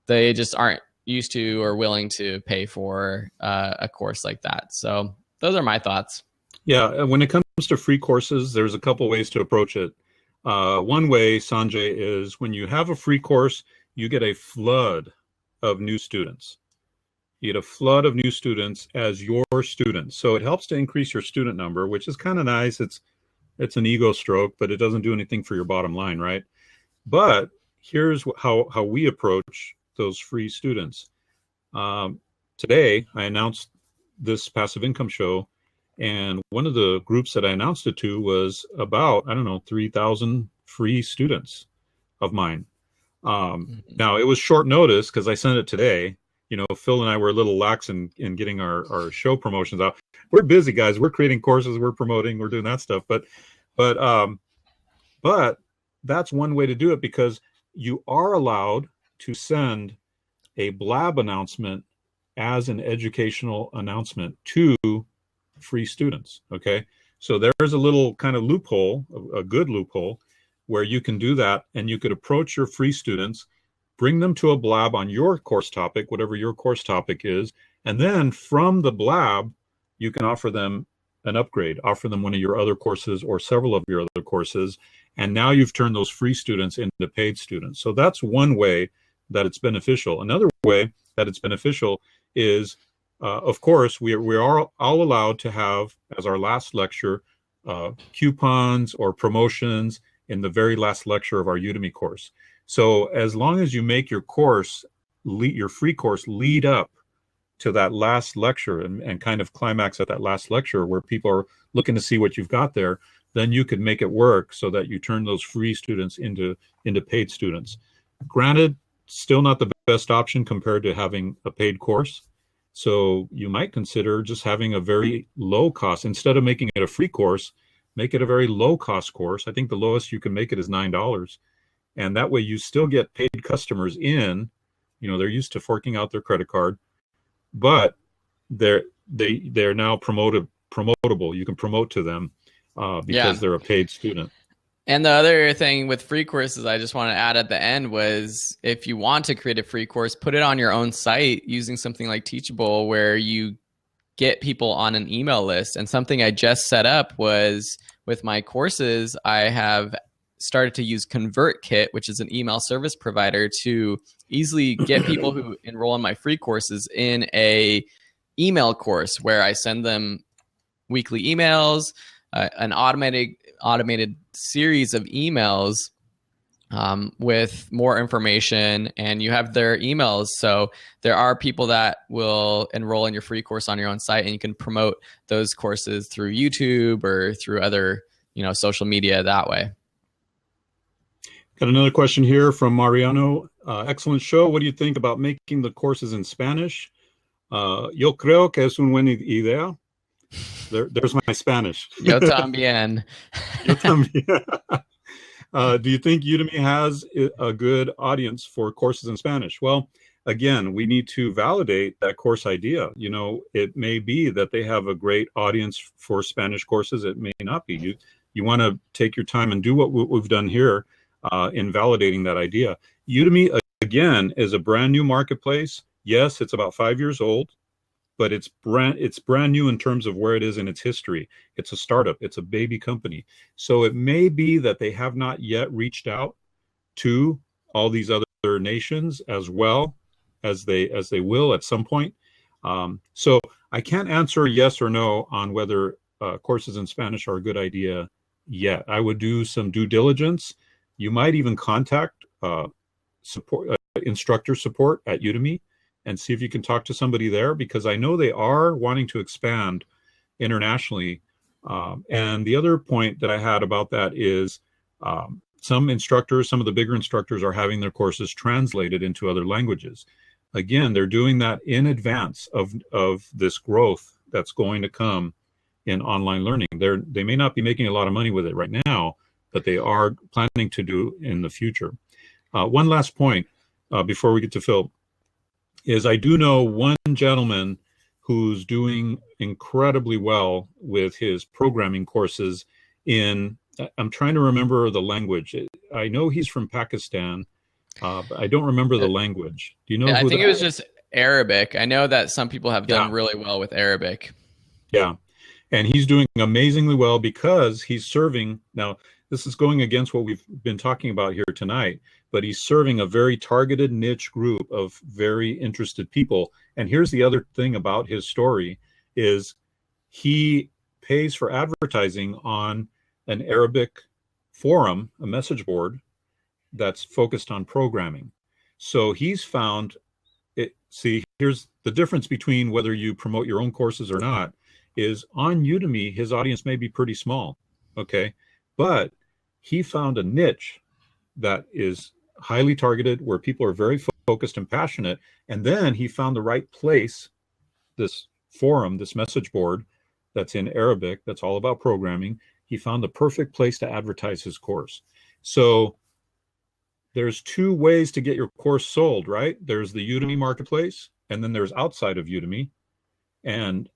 Speaker 2: they just aren't used to or willing to pay for a course like that. So those are my thoughts.
Speaker 1: Yeah, when it comes to free courses, there's a couple ways to approach it. One way, Sanjay, is when you have a free course, you get a flood of new students. You get a flood of new students as your students. So it helps to increase your student number, which is kind of nice. It's an ego stroke, but it doesn't do anything for your bottom line, right? But here's how we approach those free students. Today, I announced this passive income show, and one of the groups that I announced it to was about, 3,000 free students of mine. Now, it was short notice because I sent it today. Phil and I were a little lax in getting our show promotions out. We're busy, guys. We're creating courses, we're promoting, we're doing that stuff. But that's one way to do it, because you are allowed to send a blab announcement as an educational announcement to free students. Okay. So there's a little kind of loophole, a good loophole, where you can do that, and you could approach your free students, bring them to a blab on your course topic, whatever your course topic is, and then from the blab, you can offer them an upgrade, offer them one of your other courses or several of your other courses, and now you've turned those free students into paid students. So that's one way that it's beneficial. Another way that it's beneficial is, of course, we are all allowed to have, as our last lecture, coupons or promotions in the very last lecture of our Udemy course. So as long as you make your course, your free course, lead up to that last lecture and kind of climax at that last lecture where people are looking to see what you've got there, then you could make it work so that you turn those free students into paid students. Granted, still not the best option compared to having a paid course. So you might consider just having a very low cost. Instead of making it a free course, make it a very low cost course. I think the lowest you can make it is $9. And that way you still get paid customers in. They're used to forking out their credit card, but they're now promotable. You can promote to them because they're a paid student.
Speaker 2: And the other thing with free courses I just want to add at the end was, if you want to create a free course, put it on your own site using something like Teachable, where you get people on an email list. And something I just set up was, with my courses, I have started to use ConvertKit, which is an email service provider, to easily get people who enroll in my free courses in a email course where I send them weekly emails, an automated series of emails with more information, and you have their emails. So there are people that will enroll in your free course on your own site, and you can promote those courses through YouTube or through other, social media that way.
Speaker 1: Got another question here from Mariano. Excellent show. What do you think about making the courses in Spanish? Yo creo que es una buena idea. There's my Spanish.
Speaker 2: Yo también.
Speaker 1: Yo también. Do you think Udemy has a good audience for courses in Spanish? Well, again, we need to validate that course idea. It may be that they have a great audience for Spanish courses. It may not be. You want to take your time and do what we've done here in validating that idea. Udemy, again, is a brand new marketplace. Yes, it's about 5 years old, but it's brand new in terms of where it is in its history. It's a startup. It's a baby company. So it may be that they have not yet reached out to all these other nations as well as they will at some point. So I can't answer yes or no on whether courses in Spanish are a good idea yet. I would do some due diligence. You might even contact instructor support at Udemy and see if you can talk to somebody there, because I know they are wanting to expand internationally. And the other point that I had about that is some instructors, some of the bigger instructors, are having their courses translated into other languages. Again, they're doing that in advance of this growth that's going to come in online learning. They may not be making a lot of money with it right now, but they are planning to do in the future. One last point before we get to Phil is I do know one gentleman who's doing incredibly well with his programming courses in, I'm trying to remember the language. I know he's from Pakistan, but I don't remember the language. Do you know?
Speaker 2: I think it was just Arabic. I know that some people have done really well with Arabic.
Speaker 1: Yeah. And he's doing amazingly well because he's serving. Now, this is going against what we've been talking about here tonight, but he's serving a very targeted niche group of very interested people. And here's the other thing about his story is he pays for advertising on an Arabic forum, a message board that's focused on programming. So he's found it. See, here's the difference between whether you promote your own courses or not, is on Udemy, his audience may be pretty small, okay? But he found a niche that is highly targeted, where people are very focused and passionate. And then he found the right place, this forum, this message board that's in Arabic, that's all about programming. He found the perfect place to advertise his course. So there's two ways to get your course sold, right? There's the Udemy marketplace, and then there's outside of Udemy. And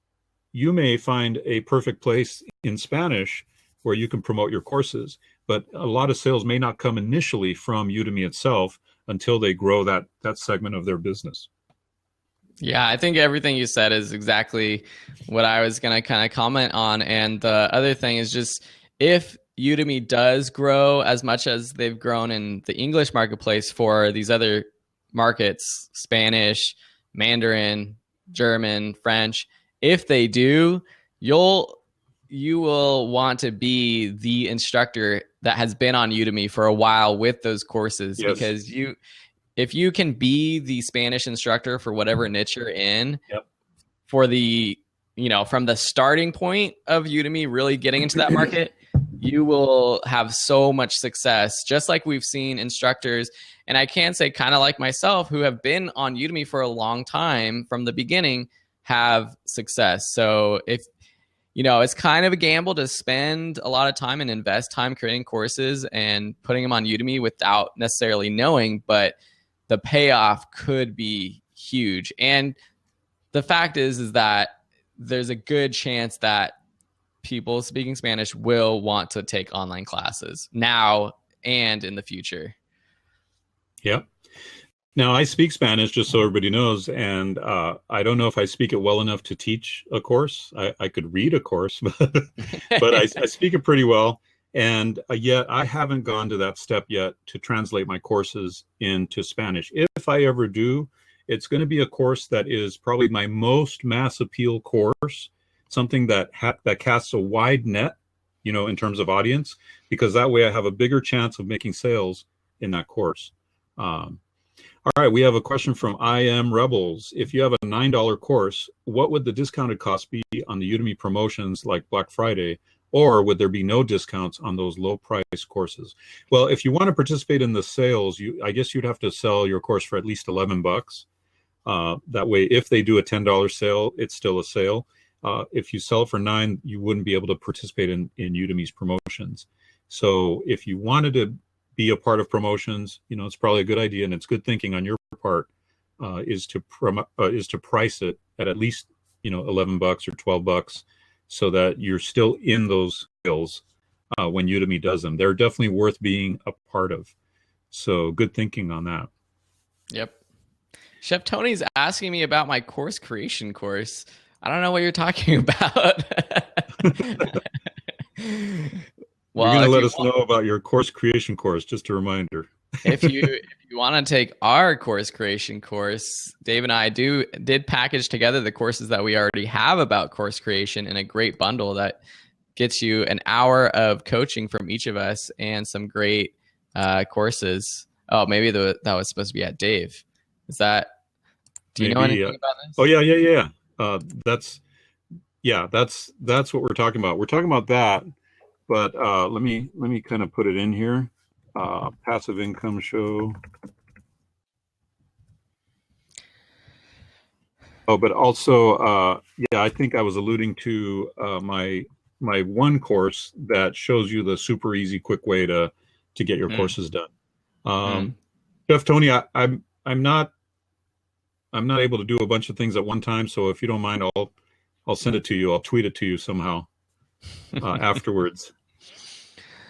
Speaker 1: you may find a perfect place in Spanish where you can promote your courses, but a lot of sales may not come initially from Udemy itself until they grow that segment of their business.
Speaker 2: Yeah, I think everything you said is exactly what I was going to kind of comment on. And the other thing is just, if Udemy does grow as much as they've grown in the English marketplace for these other markets, Spanish, Mandarin, German, French, if they do, you will want to be the instructor that has been on Udemy for a while with those courses. Yes. Because if you can be the Spanish instructor for whatever niche you're in, for the, from the starting point of Udemy really getting into that market, you will have so much success, just like we've seen instructors, and I can say kind of like myself, who have been on Udemy for a long time from the beginning, have success. So if, it's kind of a gamble to spend a lot of time and invest time creating courses and putting them on Udemy without necessarily knowing, but the payoff could be huge. And the fact is that there's a good chance that people speaking Spanish will want to take online classes now and in the future.
Speaker 1: Yep. Now, I speak Spanish, just so everybody knows, and I don't know if I speak it well enough to teach a course. I could read a course, but I speak it pretty well. And yet I haven't gone to that step yet to translate my courses into Spanish. If I ever do, it's going to be a course that is probably my most mass appeal course, something that casts a wide net, in terms of audience, because that way I have a bigger chance of making sales in that course. All right, we have a question from I Am Rebels. If you have a $9 course, what would the discounted cost be on the Udemy promotions like Black Friday? Or would there be no discounts on those low price courses? Well, if you want to participate in the sales, I guess you'd have to sell your course for at least $11. That way, if they do a $10 sale, it's still a sale. If you sell it for $9, you wouldn't be able to participate in Udemy's promotions. So if you wanted to be a part of promotions, it's probably a good idea, and it's good thinking on your part, is to price it at least $11 or $12, so that you're still in those sales when Udemy does them. They're definitely worth being a part of. So good thinking on that.
Speaker 2: Yep. Chef Tony's asking me about my course creation course. I don't know what you're talking about.
Speaker 1: Well, you're going to let us know about your course creation course, just a reminder.
Speaker 2: If you want to take our course creation course, Dave and I did package together the courses that we already have about course creation in a great bundle that gets you an hour of coaching from each of us and some great courses. Oh, maybe that was supposed to be at Dave. Do you know anything about this?
Speaker 1: Oh yeah. That's what we're talking about. We're talking about that, but let me kind of put it in here. Passive income show. Oh, but also, I think I was alluding to my one course that shows you the super easy, quick way to get your courses done. Jeff, Tony, I'm not able to do a bunch of things at one time, so if you don't mind, I'll send it to you. I'll tweet it to you somehow afterwards.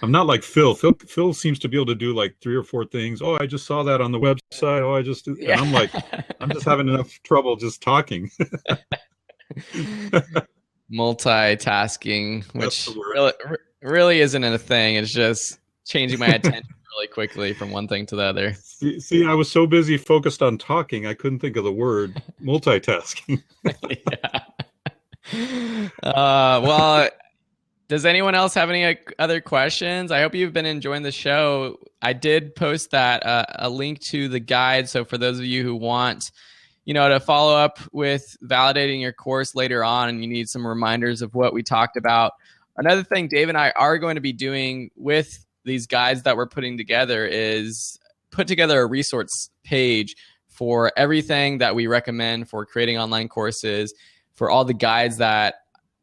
Speaker 1: I'm not like Phil. Phil seems to be able to do like 3 or 4 things. Oh, I just saw that on the website. Oh, and I'm like, I'm just having enough trouble just talking.
Speaker 2: Multitasking, which really isn't a thing. It's just changing my attention really quickly from one thing to the other.
Speaker 1: See, I was so busy focused on talking, I couldn't think of the word multitasking.
Speaker 2: Well, does anyone else have any other questions? I hope you've been enjoying the show. I did post that a link to the guide. So for those of you who want, to follow up with validating your course later on, and you need some reminders of what we talked about. Another thing Dave and I are going to be doing with these guides that we're putting together is put together a resource page for everything that we recommend for creating online courses, for all the guides that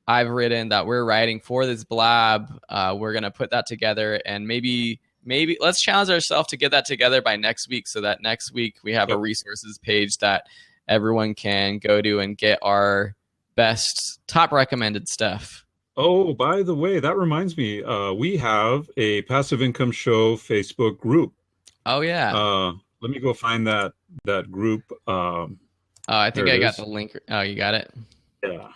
Speaker 2: I've written, that we're writing for this blab. We're going to put that together, and maybe let's challenge ourselves to get that together by next week, so that next week we have a resources page that everyone can go to and get our best top recommended stuff.
Speaker 1: Oh, by the way, that reminds me, we have a Passive Income Show Facebook group.
Speaker 2: Oh yeah.
Speaker 1: Let me go find that group.
Speaker 2: I think I got the link. Oh, you got it?
Speaker 1: Yeah.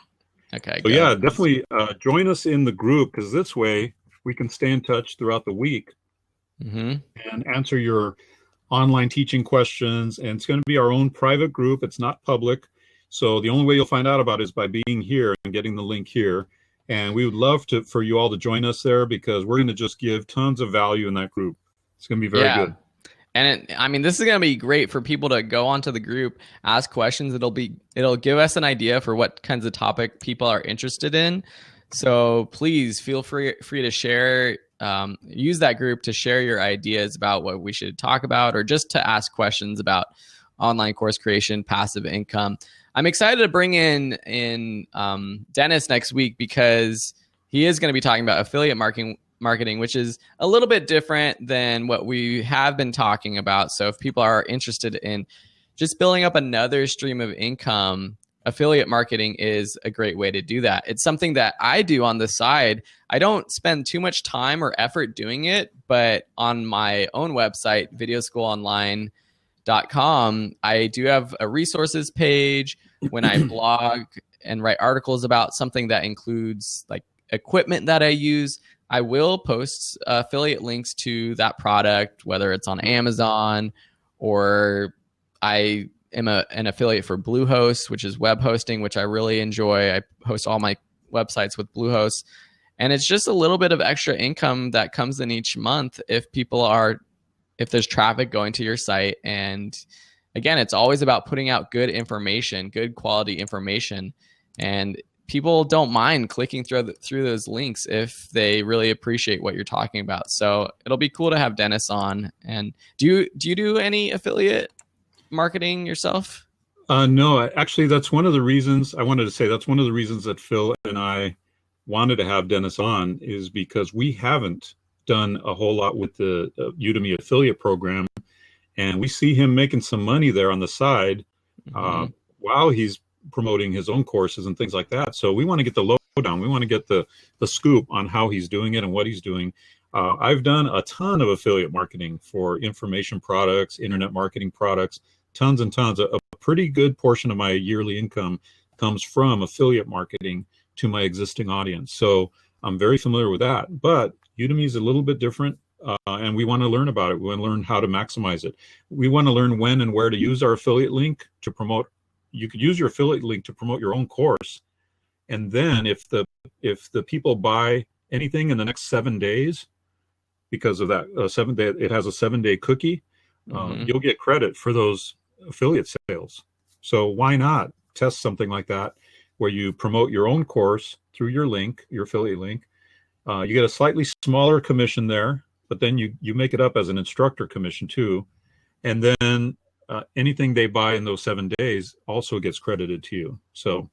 Speaker 2: Okay.
Speaker 1: So yeah, definitely join us in the group, because this way we can stay in touch throughout the week and answer your online teaching questions. And it's going to be our own private group. It's not public. So the only way you'll find out about it is by being here and getting the link here. And we would love for you all to join us there, because we're going to just give tons of value in that group. It's going to be very good.
Speaker 2: And this is going to be great for people to go onto the group, ask questions. It'll give us an idea for what kinds of topic people are interested in. So please feel free to share, use that group to share your ideas about what we should talk about, or just to ask questions about online course creation, passive income. I'm excited to bring in Dennis next week, because he is going to be talking about affiliate marketing, which is a little bit different than what we have been talking about. So if people are interested in just building up another stream of income, affiliate marketing is a great way to do that. It's something that I do on the side. I don't spend too much time or effort doing it, but on my own website, videoschoolonline.com, I do have a resources page. When I blog and write articles about something that includes like equipment that I use, I will post affiliate links to that product, whether it's on Amazon, or I am an affiliate for Bluehost, which is web hosting, which I really enjoy. I host all my websites with Bluehost, and it's just a little bit of extra income that comes in each month if there's traffic going to your site. And again, it's always about putting out good information, good quality information, and people don't mind clicking through those links if they really appreciate what you're talking about. So it'll be cool to have Dennis on. And do you do any affiliate marketing yourself?
Speaker 1: No, actually, that's one of the reasons that Phil and I wanted to have Dennis on, is because we haven't done a whole lot with the Udemy affiliate program, and we see him making some money there on the side while he's promoting his own courses and things like that. So we want to get the lowdown. We want to get the scoop on how he's doing it and what he's doing. I've done a ton of affiliate marketing for information products, internet marketing products, tons and tons. A pretty good portion of my yearly income comes from affiliate marketing to my existing audience. So I'm very familiar with that. But Udemy is a little bit different. and we want to learn about it. We want to learn how to maximize it. We want to learn when and where to use our affiliate link to promote. You could use your affiliate link to promote your own course. And then if the people buy anything in the next 7 days, because of that 7 day, it has a 7-day cookie, you'll get credit for those affiliate sales. So why not test something like that where you promote your own course through your link, your affiliate link. You get a slightly smaller commission there, but then you make it up as an instructor commission too. And then anything they buy in those 7 days also gets credited to you. So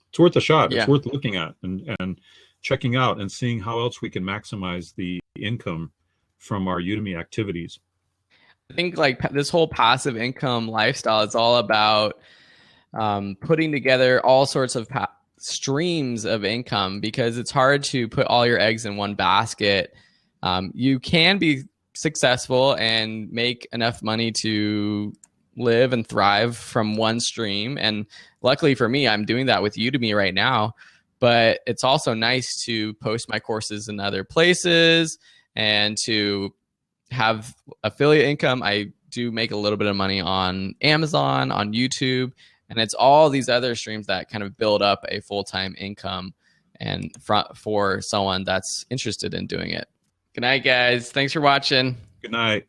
Speaker 1: it's worth a shot. Yeah. It's worth looking at and checking out and seeing how else we can maximize the income from our Udemy activities.
Speaker 2: I think like this whole passive income lifestyle is all about putting together all sorts of streams of income, because it's hard to put all your eggs in one basket. You can be successful and make enough money to live and thrive from one stream. And luckily for me, I'm doing that with Udemy right now. But it's also nice to post my courses in other places and to have affiliate income. I do make a little bit of money on Amazon, on YouTube, and it's all these other streams that kind of build up a full-time income and for someone that's interested in doing it. Good night, guys. Thanks for watching.
Speaker 1: Good night.